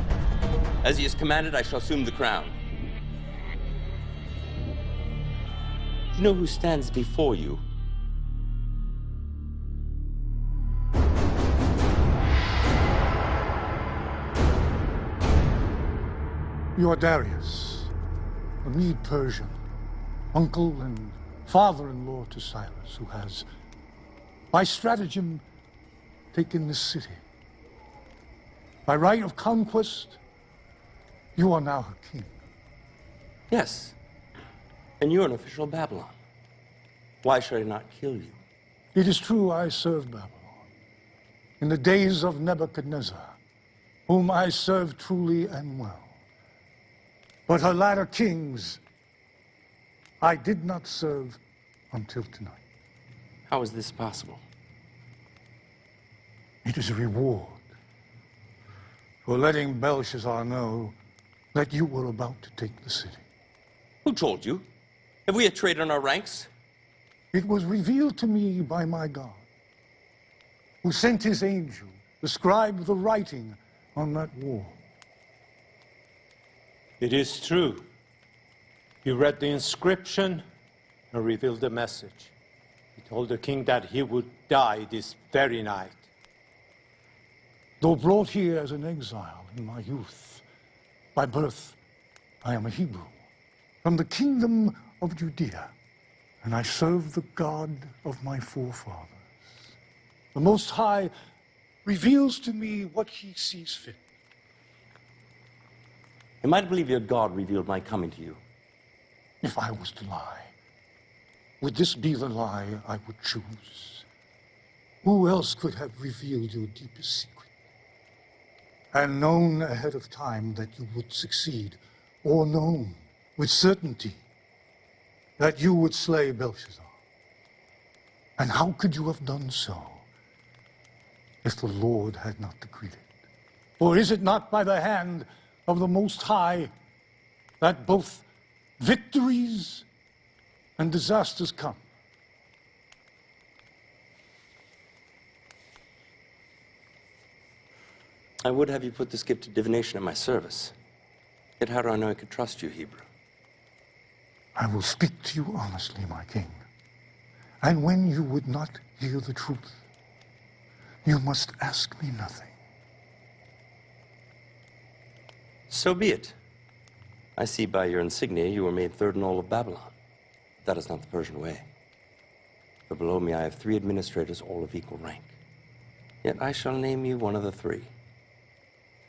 As he has commanded, I shall assume the crown. You know who stands before you? You are Darius, a Mede-Persian, uncle and father-in-law to Cyrus, who has, by stratagem, taken this city. By right of conquest, you are now her king. Yes. And you're an official of Babylon. Why should I not kill you? It is true I served Babylon in the days of Nebuchadnezzar, whom I served truly and well. But her latter kings I did not serve until tonight. How is this possible? It is a reward for letting Belshazzar know that you were about to take the city. Who told you? Have we a traitor in our ranks? It was revealed to me by my God, who sent his angel to scribe the writing on that wall. It is true. He read the inscription and revealed the message. He told the king that he would die this very night. Though brought here as an exile in my youth, by birth I am a Hebrew, from the kingdom of Judea, and I serve the God of my forefathers. The Most High reveals to me what he sees fit. Am I to believe your God revealed my coming to you? If I was to lie, would this be the lie I would choose? Who else could have revealed your deepest secret? And known ahead of time that you would succeed, or known with certainty that you would slay Belshazzar? And how could you have done so if the Lord had not decreed it? For is it not by the hand of the Most High that both victories and disasters come? I would have you put this gift of divination in my service. Yet how do I know I could trust you, Hebrew? I will speak to you honestly, my king. And when you would not hear the truth, you must ask me nothing. So be it. I see by your insignia you were made third in all of Babylon. That is not the Persian way. For below me I have 3 administrators, all of equal rank. Yet I shall name you one of the 3.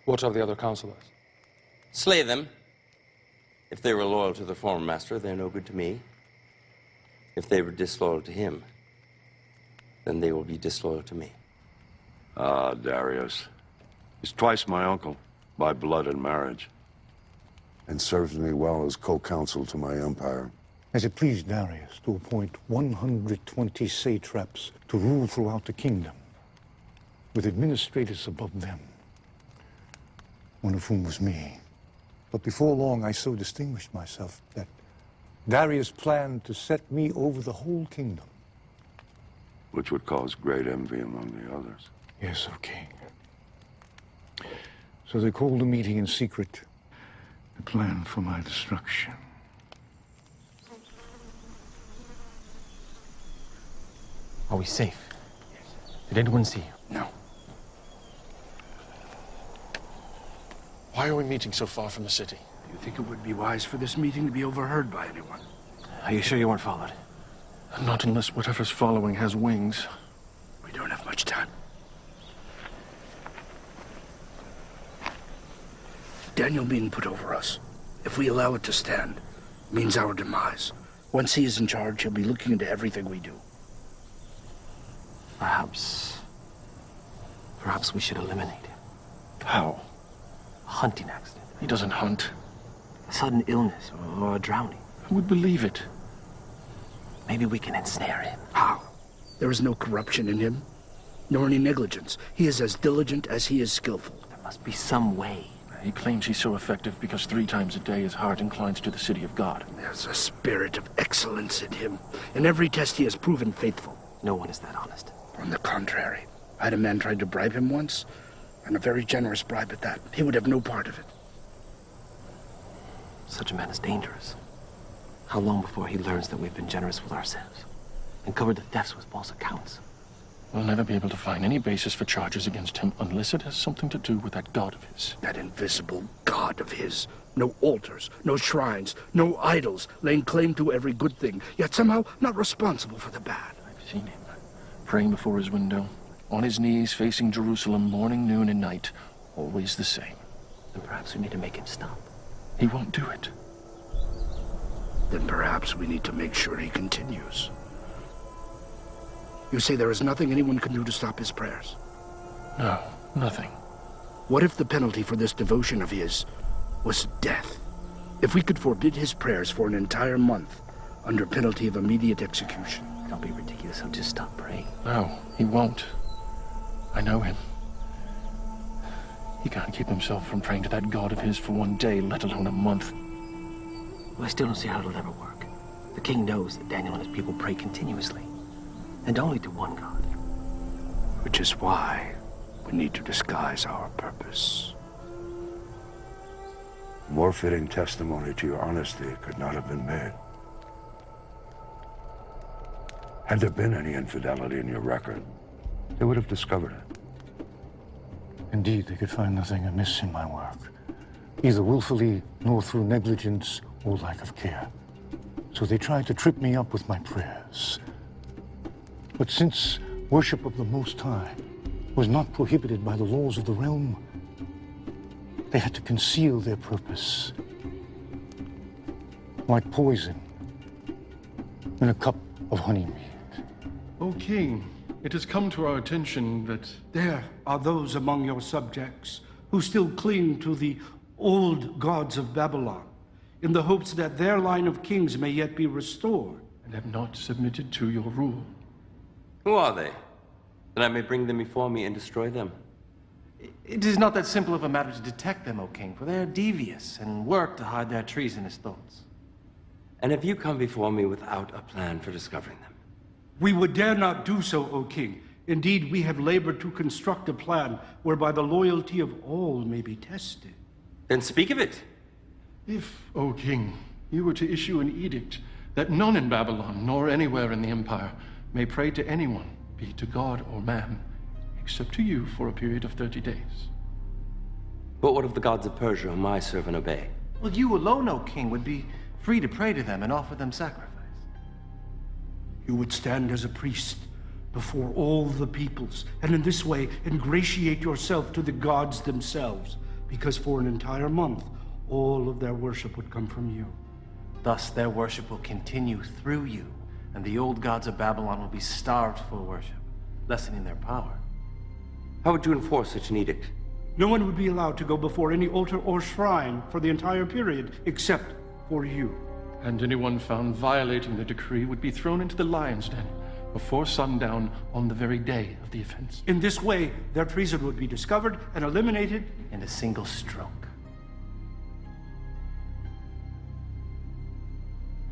What of the other counselors? Slay them. If they were loyal to their former master, they're no good to me. If they were disloyal to him, then they will be disloyal to me. Ah, Darius. He's twice my uncle, by blood and marriage, and served me well as co-counsel to my empire. As it pleased Darius to appoint 120 satraps to rule throughout the kingdom, with administrators above them, one of whom was me. But before long, I so distinguished myself that Darius planned to set me over the whole kingdom. Which would cause great envy among the others. Yes, O king. So they called a meeting in secret to plan for my destruction. Are we safe? Did anyone see you? No. Why are we meeting so far from the city? Do you think it would be wise for this meeting to be overheard by anyone? Are you sure you weren't followed? Not unless whatever's following has wings. We don't have much time. Daniel being put over us, if we allow it to stand, means our demise. Once he is in charge, he'll be looking into everything we do. Perhaps we should eliminate him. How? A hunting accident. He doesn't hunt. A sudden illness or a drowning. Who would believe it? Maybe we can ensnare him. How? There is no corruption in him, nor any negligence. He is as diligent as he is skillful. There must be some way. He claims he's so effective because 3 times a day his heart inclines to the city of God. There's a spirit of excellence in him. In every test he has proven faithful. No one is that honest. On the contrary. I had a man try to bribe him once, and a very generous bribe at that. He would have no part of it. Such a man is dangerous. How long before he learns that we've been generous with ourselves and covered the thefts with false accounts? We'll never be able to find any basis for charges against him unless it has something to do with that god of his. That invisible god of his. No altars, no shrines, no idols, laying claim to every good thing, yet somehow not responsible for the bad. I've seen him praying before his window, on his knees facing Jerusalem morning, noon, and night, always the same. Then perhaps we need to make him stop. He won't do it. Then perhaps we need to make sure he continues. You say there is nothing anyone can do to stop his prayers? No, nothing. What if the penalty for this devotion of his was death? If we could forbid his prayers for an entire month under penalty of immediate execution? Don't be ridiculous. He'll just stop praying. No, he won't. I know him. He can't keep himself from praying to that god of his for 1 day, let alone a month. Well, I still don't see how it'll ever work. The king knows that Daniel and his people pray continuously, and only to one god. Which is why we need to disguise our purpose. More fitting testimony to your honesty could not have been made. Had there been any infidelity in your record, they would have discovered it. Indeed, they could find nothing amiss in my work, either willfully nor through negligence or lack of care. So they tried to trip me up with my prayers. But since worship of the Most High was not prohibited by the laws of the realm, they had to conceal their purpose, like poison in a cup of honeymead. O king, it has come to our attention that there are those among your subjects who still cling to the old gods of Babylon, in the hopes that their line of kings may yet be restored. And have not submitted to your rule. Who are they? That I may bring them before me and destroy them. It is not that simple of a matter to detect them, O king, for they are devious and work to hide their treasonous thoughts. And have you come before me without a plan for discovering them? We would dare not do so, O king. Indeed, we have labored to construct a plan whereby the loyalty of all may be tested. Then speak of it. If, O king, you were to issue an edict that none in Babylon, nor anywhere in the empire, may pray to anyone, be it to God or man, except to you for a period of 30 days. But what of the gods of Persia whom I serve and obey? Well, you alone, O king, would be free to pray to them and offer them sacrifice. You would stand as a priest before all the peoples, and in this way ingratiate yourself to the gods themselves, because for an entire month, all of their worship would come from you. Thus, their worship will continue through you, and the old gods of Babylon will be starved for worship, lessening their power. How would you enforce such an edict? No one would be allowed to go before any altar or shrine for the entire period, except for you. And anyone found violating the decree would be thrown into the lion's den, before sundown on the very day of the offense. In this way, their treason would be discovered and eliminated in a single stroke.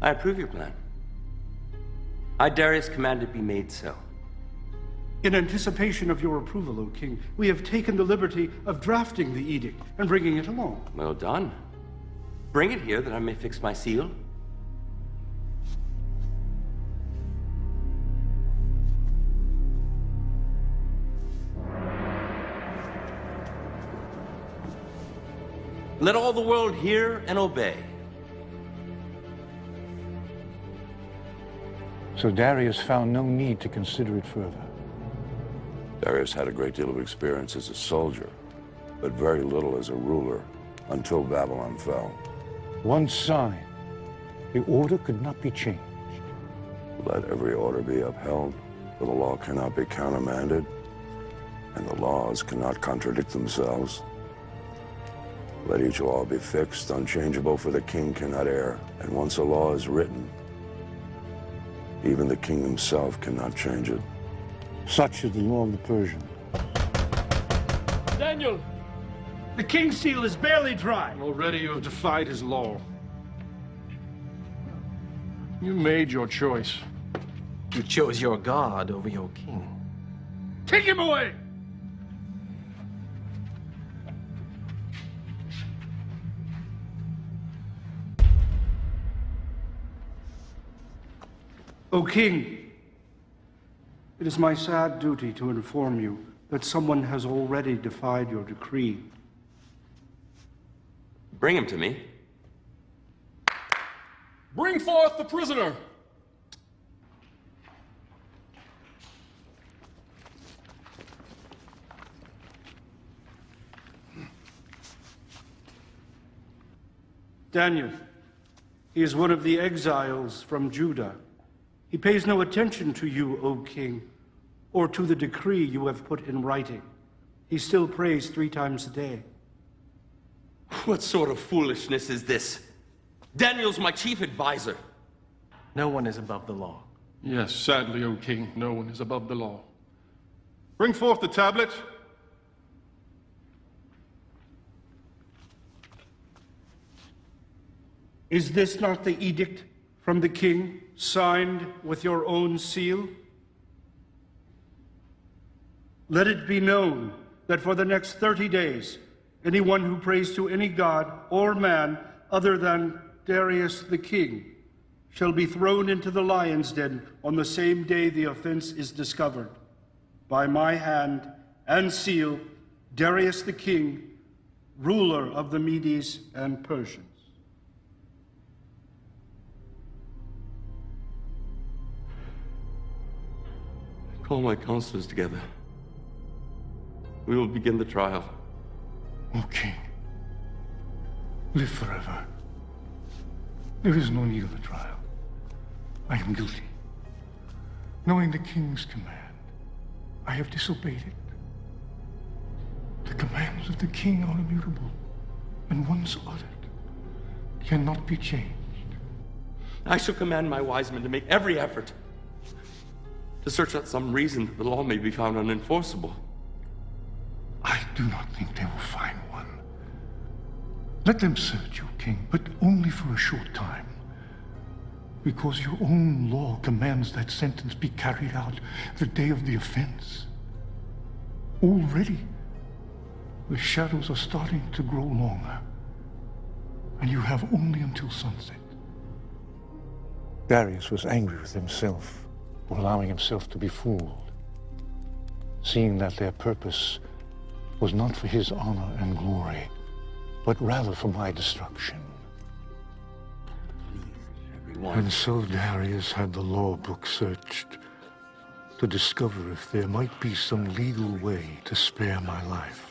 I approve your plan. I, Darius, command it be made so. In anticipation of your approval, O king, we have taken the liberty of drafting the edict and bringing it along. Well done. Bring it here that I may fix my seal. Let all the world hear and obey. So Darius found no need to consider it further. Darius had a great deal of experience as a soldier, but very little as a ruler, until Babylon fell. Once signed, the order could not be changed. Let every order be upheld, for the law cannot be countermanded, and the laws cannot contradict themselves. Let each law be fixed, unchangeable, for the king cannot err, and once a law is written, even the king himself cannot change it. Such is the law of the Persian. Daniel, the king's seal is barely dry. Already you have defied his law. You made your choice. You chose your God over your king. Take him away! O king, it is my sad duty to inform you that someone has already defied your decree. Bring him to me. Bring forth the prisoner! Daniel, he is one of the exiles from Judah. He pays no attention to you, O king, or to the decree you have put in writing. He still prays 3 times a day. What sort of foolishness is this? Daniel's my chief advisor. No one is above the law. Yes, sadly, O king, no one is above the law. Bring forth the tablet. Is this not the edict from the king, signed with your own seal? Let it be known that for the next 30 days, anyone who prays to any god or man other than Darius the king shall be thrown into the lion's den on the same day the offense is discovered. By my hand and seal, Darius the king, ruler of the Medes and Persians. Call my counselors together. We will begin the trial. O king, live forever. There is no need of a trial. I am guilty. Knowing the king's command, I have disobeyed it. The commands of the king are immutable, and once uttered, cannot be changed. I shall command my wise men to make every effort to search out some reason that the law may be found unenforceable. I do not think they will find one. Let them search, O king, but only for a short time. Because your own law commands that sentence be carried out the day of the offense. Already, the shadows are starting to grow longer, and you have only until sunset. Darius was angry with himself for allowing himself to be fooled, seeing that their purpose was not for his honor and glory, but rather for my destruction. And so Darius had the law book searched to discover if there might be some legal way to spare my life.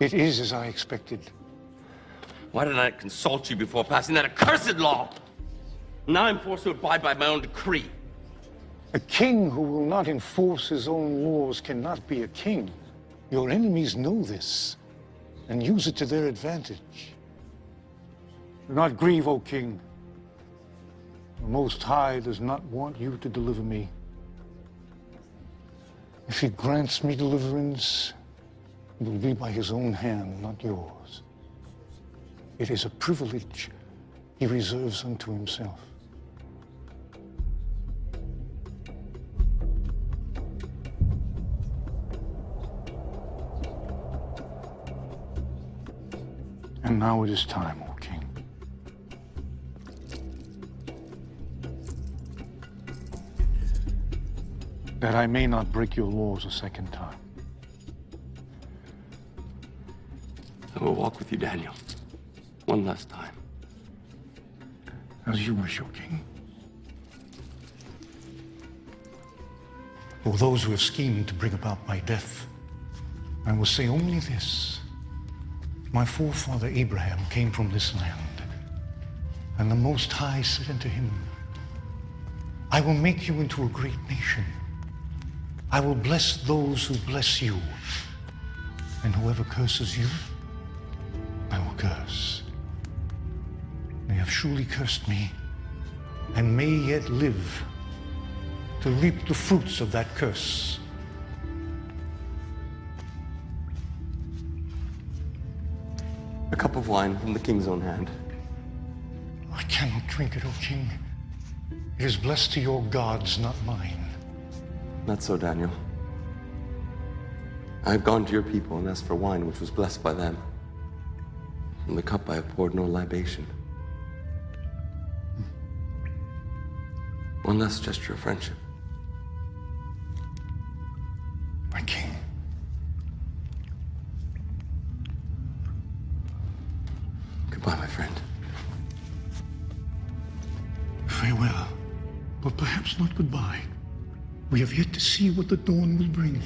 It is as I expected. Why did I not consult you before passing that accursed law? Now I'm forced to abide by my own decree. A king who will not enforce his own laws cannot be a king. Your enemies know this. and use it to their advantage. Do not grieve, O king. The Most High does not want you to deliver me. If he grants me deliverance, it will be by his own hand, not yours. It is a privilege he reserves unto himself. And now it is time, O king. That I may not break your laws a second time. I will walk with you, Daniel. One last time. As you wish, O king. For those who have schemed to bring about my death, I will say only this. My forefather Abraham came from this land, and the Most High said unto him, I will make you into a great nation. I will bless those who bless you, and whoever curses you, I will curse. They have surely cursed me, and may yet live to reap the fruits of that curse. A cup of wine from the king's own hand. I cannot drink it, O king. It is blessed to your gods, not mine. Not so, Daniel. I have gone to your people and asked for wine which was blessed by them. From the cup I have poured no libation. One last gesture of friendship. My king. Goodbye, my friend. Farewell, but perhaps not goodbye. We have yet to see what the dawn will bring.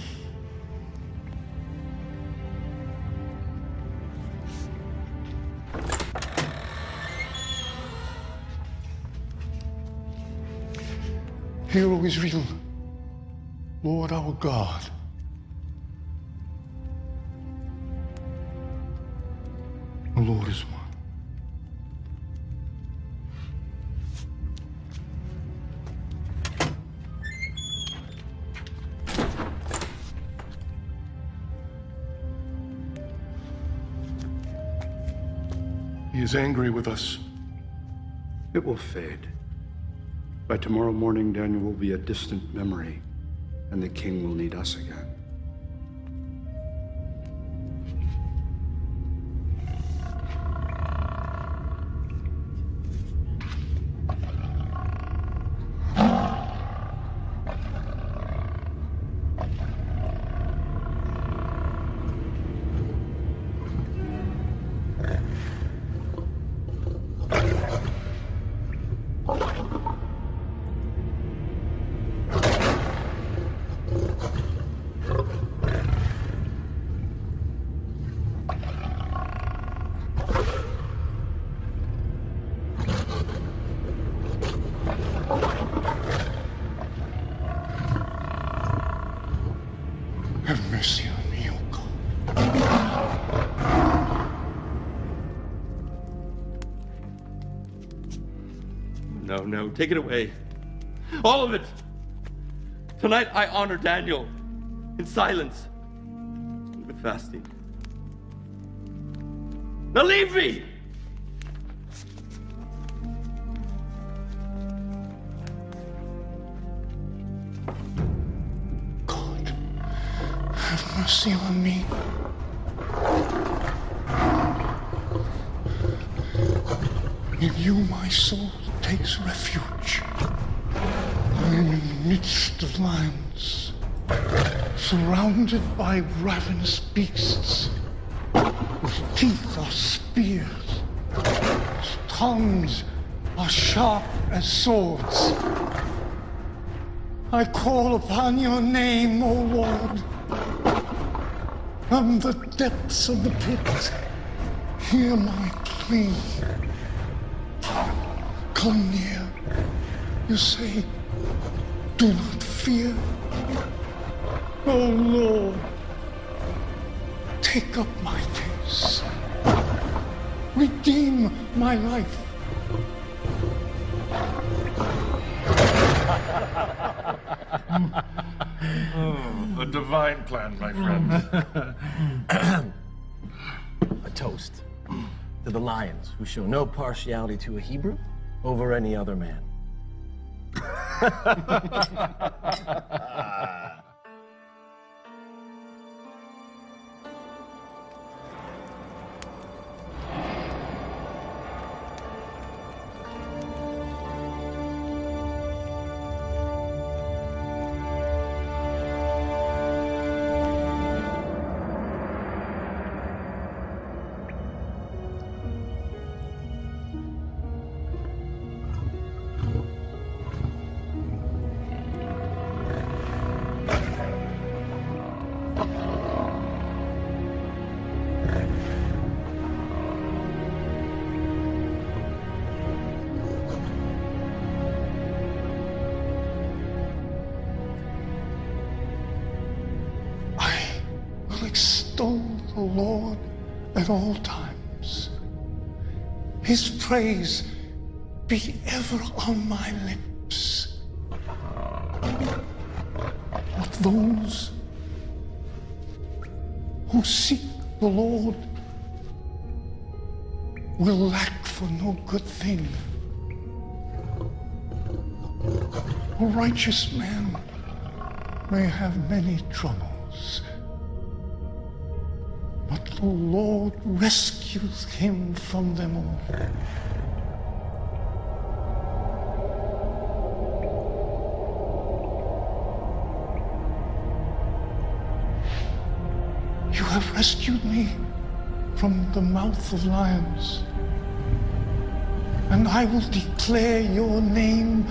Hear, O Israel, Lord our God. The Lord is one. He is angry with us. It will fade. By tomorrow morning, Daniel will be a distant memory, and the king will need us again. Have mercy on me, O God. No, no, take it away. All of it. Tonight I honor Daniel in silence and with fasting. Now leave me! Have mercy on me. In you my soul takes refuge. I am in the midst of lions, surrounded by ravenous beasts, whose teeth are spears, whose tongues are sharp as swords. I call upon your name, O Lord. From the depths of the pit, hear my plea. Come near. You say, do not fear. O Lord, take up my case. Son, redeem my life. Oh, a divine plan, my friend. A toast to the lions who show no partiality to a Hebrew over any other man. Extol the Lord at all times. His praise be ever on my lips. But those who seek the Lord will lack for no good thing. A righteous man may have many troubles, but the Lord rescues him from them all. You have rescued me from the mouth of lions, and I will declare your name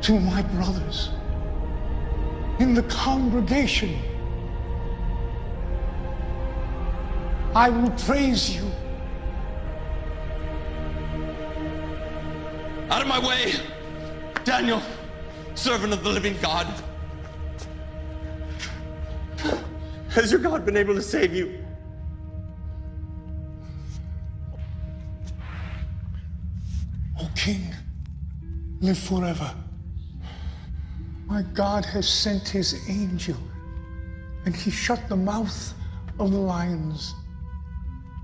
to my brothers in the congregation. I will praise you. Out of my way! Daniel, servant of the living God. Has your God been able to save you? O King, live forever. My God has sent his angel, and he shut the mouth of the lions.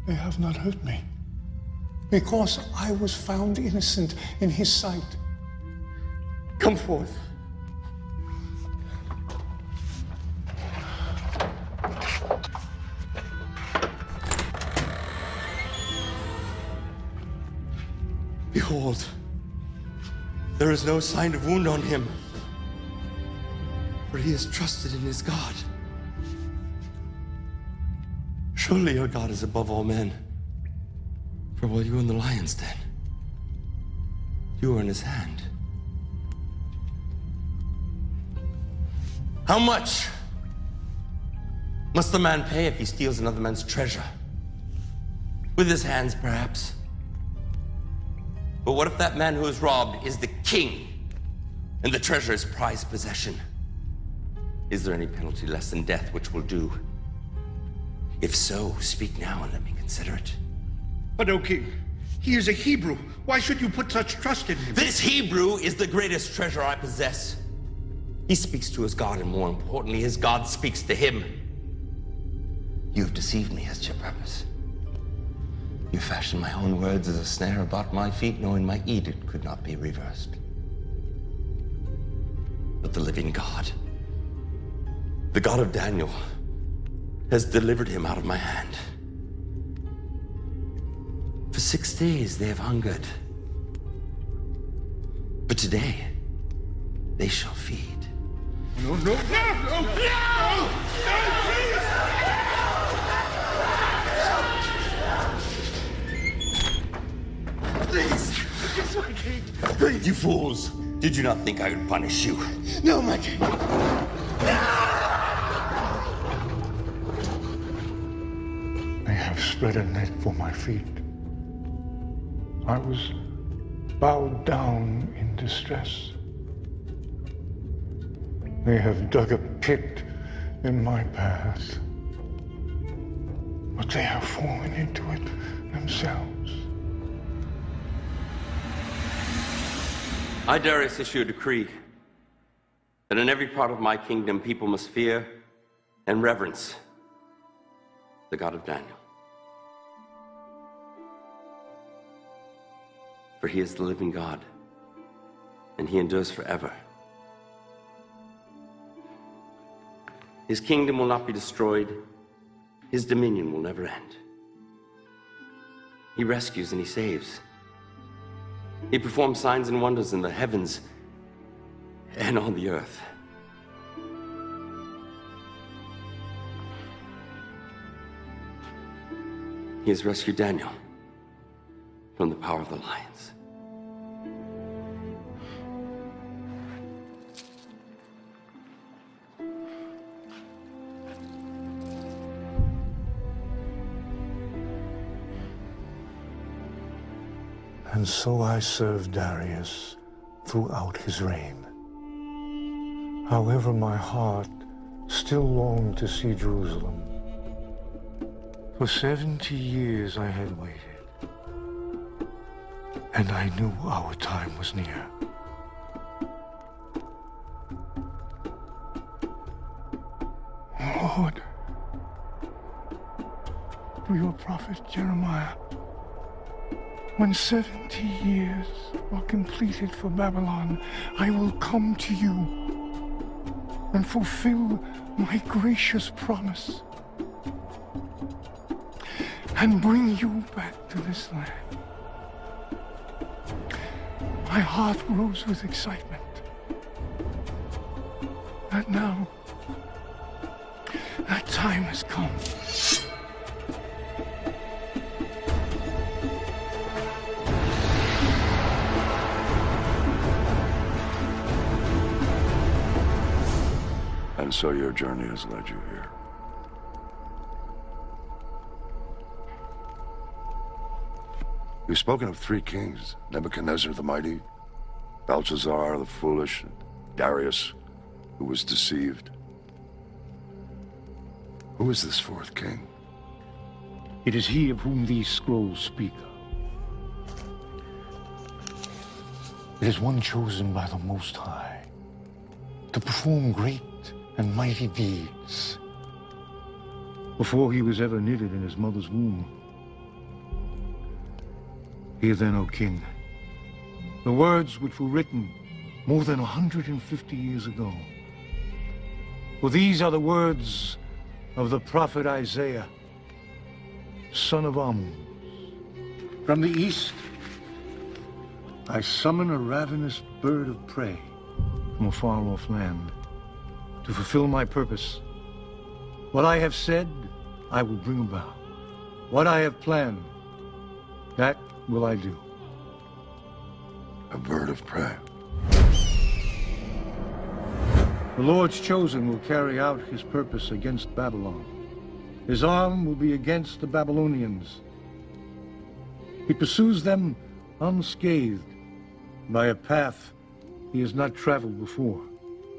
They have not hurt me, because I was found innocent in his sight. Come forth. Behold, there is no sign of wound on him, for he has trusted in his God. Surely your God is above all men, for while you were in the lion's den, you were in his hand. How much must the man pay if he steals another man's treasure? With his hands, perhaps. But what if that man who is robbed is the king, and the treasure is prized possession? Is there any penalty less than death which will do? If so, speak now and let me consider it. But, O King, he is a Hebrew. Why should you put such trust in him? This Hebrew is the greatest treasure I possess. He speaks to his God, and more importantly, his God speaks to him. You have deceived me as to your purpose. You fashioned my own words as a snare about my feet, knowing my edict could not be reversed. But the living God, the God of Daniel, has delivered him out of my hand. For 6 days they have hungered, but today they shall feed. No, no, no, no, no! Please, Yes, my king. please, you fools! Did you not think I would punish you? No, my king. They have spread a net for my feet. I was bowed down in distress. They have dug a pit in my path. but they have fallen into it themselves. I, Darius, issue a decree that in every part of my kingdom people must fear and reverence the God of Daniel. For he is the living God, and he endures forever. His kingdom will not be destroyed. His dominion will never end. He rescues and he saves. He performs signs and wonders in the heavens and on the earth. He has rescued Daniel from the power of the lions. And so I served Darius throughout his reign. However, my heart still longed to see Jerusalem. For 70 years I had waited, and I knew our time was near. Lord, through your prophet Jeremiah, when 70 years are completed for Babylon, I will come to you and fulfill my gracious promise and bring you back to this land. My heart rose with excitement that now that time has come. And so your journey has led you here. You've spoken of three kings: Nebuchadnezzar the mighty, Belshazzar the foolish, and Darius, who was deceived. Who is this fourth king? It is he of whom these scrolls speak. It is one chosen by the Most High to perform great and mighty deeds. Before he was ever knitted in his mother's womb. Hear then, O king, the words which were written more than 150 years ago. For these are the words of the prophet Isaiah, son of Amoz. From the east, I summon a ravenous bird of prey from a far-off land to fulfill my purpose. What I have said, I will bring about. What I have planned, that will I do. A bird of prey. The Lord's chosen will carry out his purpose against Babylon. His arm will be against the Babylonians. He pursues them unscathed by a path he has not traveled before.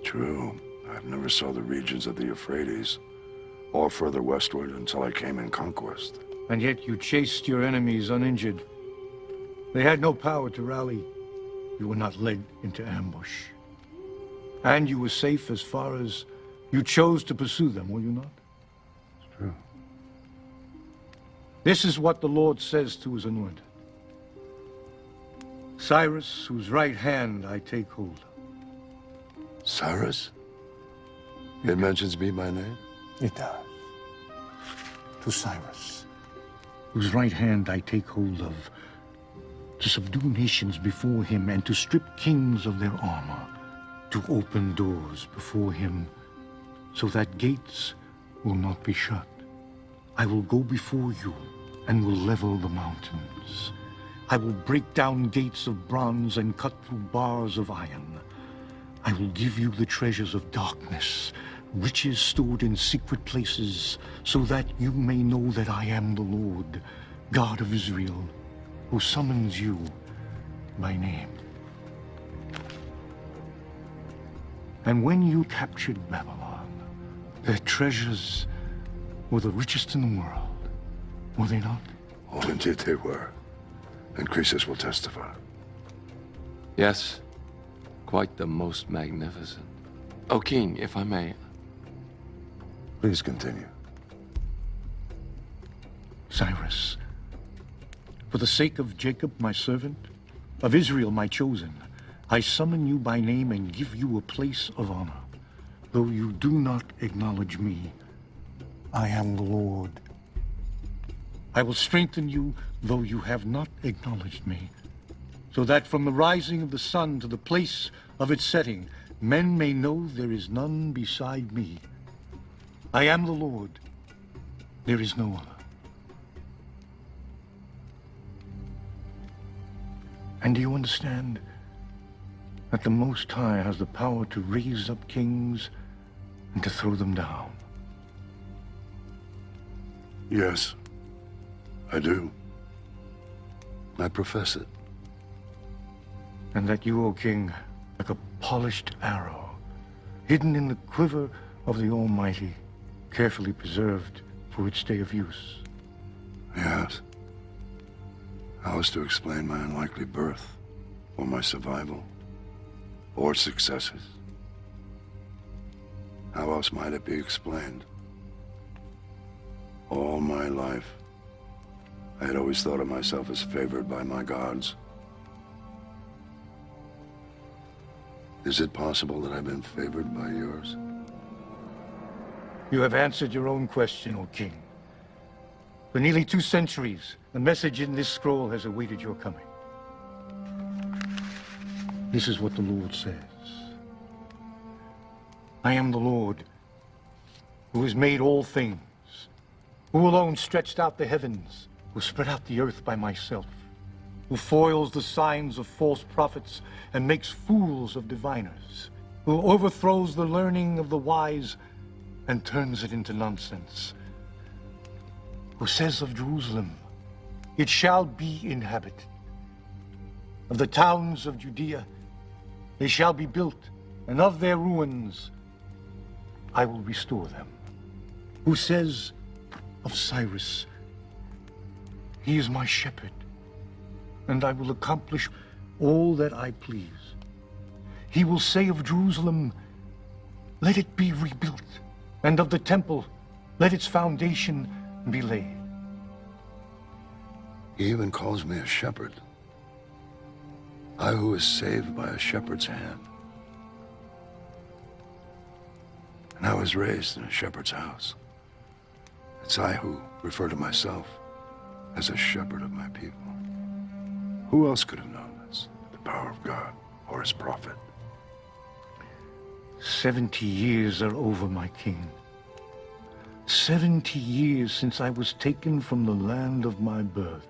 True. I've never saw the regions of the Euphrates or further westward until I came in conquest. And yet you chased your enemies uninjured. They had no power to rally. You were not led into ambush. And you were safe as far as you chose to pursue them, were you not? It's true. This is what the Lord says to his anointed. Cyrus, whose right hand I take hold of. Cyrus? It mentions me by name? It does. To Cyrus, whose right hand I take hold of, to subdue nations before him and to strip kings of their armor, to open doors before him so that gates will not be shut. I will go before you and will level the mountains. I will break down gates of bronze and cut through bars of iron. I will give you the treasures of darkness, riches stored in secret places, so that you may know that I am the Lord, God of Israel, who summons you by name. And when you captured Babylon, their treasures were the richest in the world. Were they not? Oh, indeed they were. And Croesus will testify. Yes, quite the most magnificent. O king, if I may. Please continue. Cyrus, for the sake of Jacob, my servant, of Israel, my chosen, I summon you by name and give you a place of honor. Though you do not acknowledge me, I am the Lord. I will strengthen you, though you have not acknowledged me, so that from the rising of the sun to the place of its setting, men may know there is none beside me. I am the Lord. There is no other. And do you understand that the Most High has the power to raise up kings and to throw them down? Yes, I do. I profess it. And that you, O king, like a polished arrow, hidden in the quiver of the Almighty, carefully preserved for its day of use. Yes. How is to explain my unlikely birth, or my survival, or successes? How else might it be explained? All my life, I had always thought of myself as favored by my gods. Is it possible that I've been favored by yours? You have answered your own question, O king. For nearly 2 centuries, the message in this scroll has awaited your coming. This is what the Lord says. I am the Lord, who has made all things, who alone stretched out the heavens, who spread out the earth by myself, who foils the signs of false prophets and makes fools of diviners, who overthrows the learning of the wise and turns it into nonsense, who says of Jerusalem, it shall be inhabited. Of the towns of Judea, they shall be built, and of their ruins I will restore them. Who says of Cyrus, he is my shepherd, and I will accomplish all that I please. He will say of Jerusalem, let it be rebuilt, and of the temple, let its foundation be laid. He even calls me a shepherd. I who was saved by a shepherd's hand. And I was raised in a shepherd's house. It's I who refer to myself as a shepherd of my people. Who else could have known this? The power of God or his prophet? 70 years are over, my king. 70 years since I was taken from the land of my birth.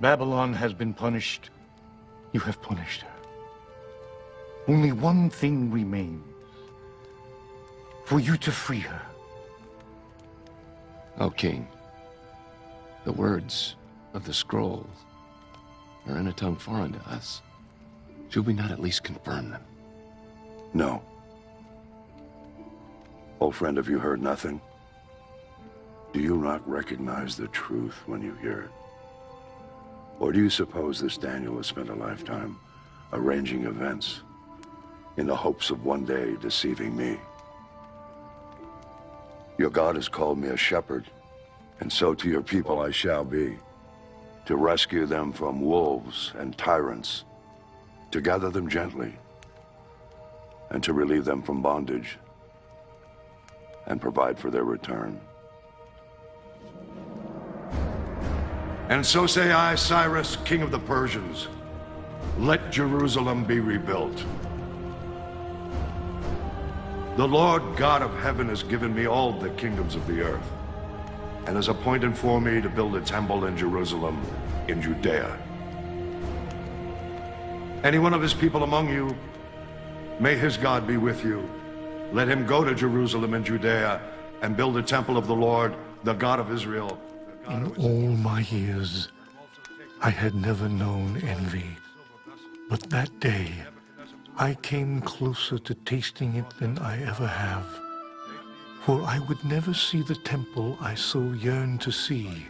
Babylon has been punished. You have punished her. Only one thing remains. For you to free her. O king, the words of the scrolls are in a tongue foreign to us. Should we not at least confirm them? No. Old friend, have you heard nothing? Do you not recognize the truth when you hear it? Or do you suppose this Daniel has spent a lifetime arranging events in the hopes of one day deceiving me? Your God has called me a shepherd, and so to your people I shall be, to rescue them from wolves and tyrants, to gather them gently, and to relieve them from bondage, and provide for their return. And so say I, Cyrus, king of the Persians, let Jerusalem be rebuilt. The Lord God of heaven has given me all the kingdoms of the earth, and has appointed for me to build a temple in Jerusalem, in Judea. Any one of his people among you, may his God be with you. Let him go to Jerusalem and Judea and build a temple of the Lord, the God of Israel. In all my years, I had never known envy. But that day, I came closer to tasting it than I ever have. for I would never see the temple I so yearned to see.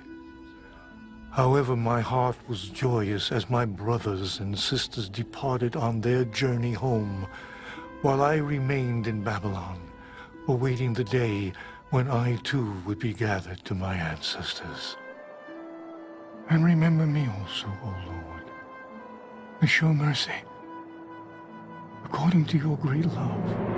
However, my heart was joyous as my brothers and sisters departed on their journey home, while I remained in Babylon, awaiting the day when I too would be gathered to my ancestors. And remember me also, O Lord, and show mercy according to your great love.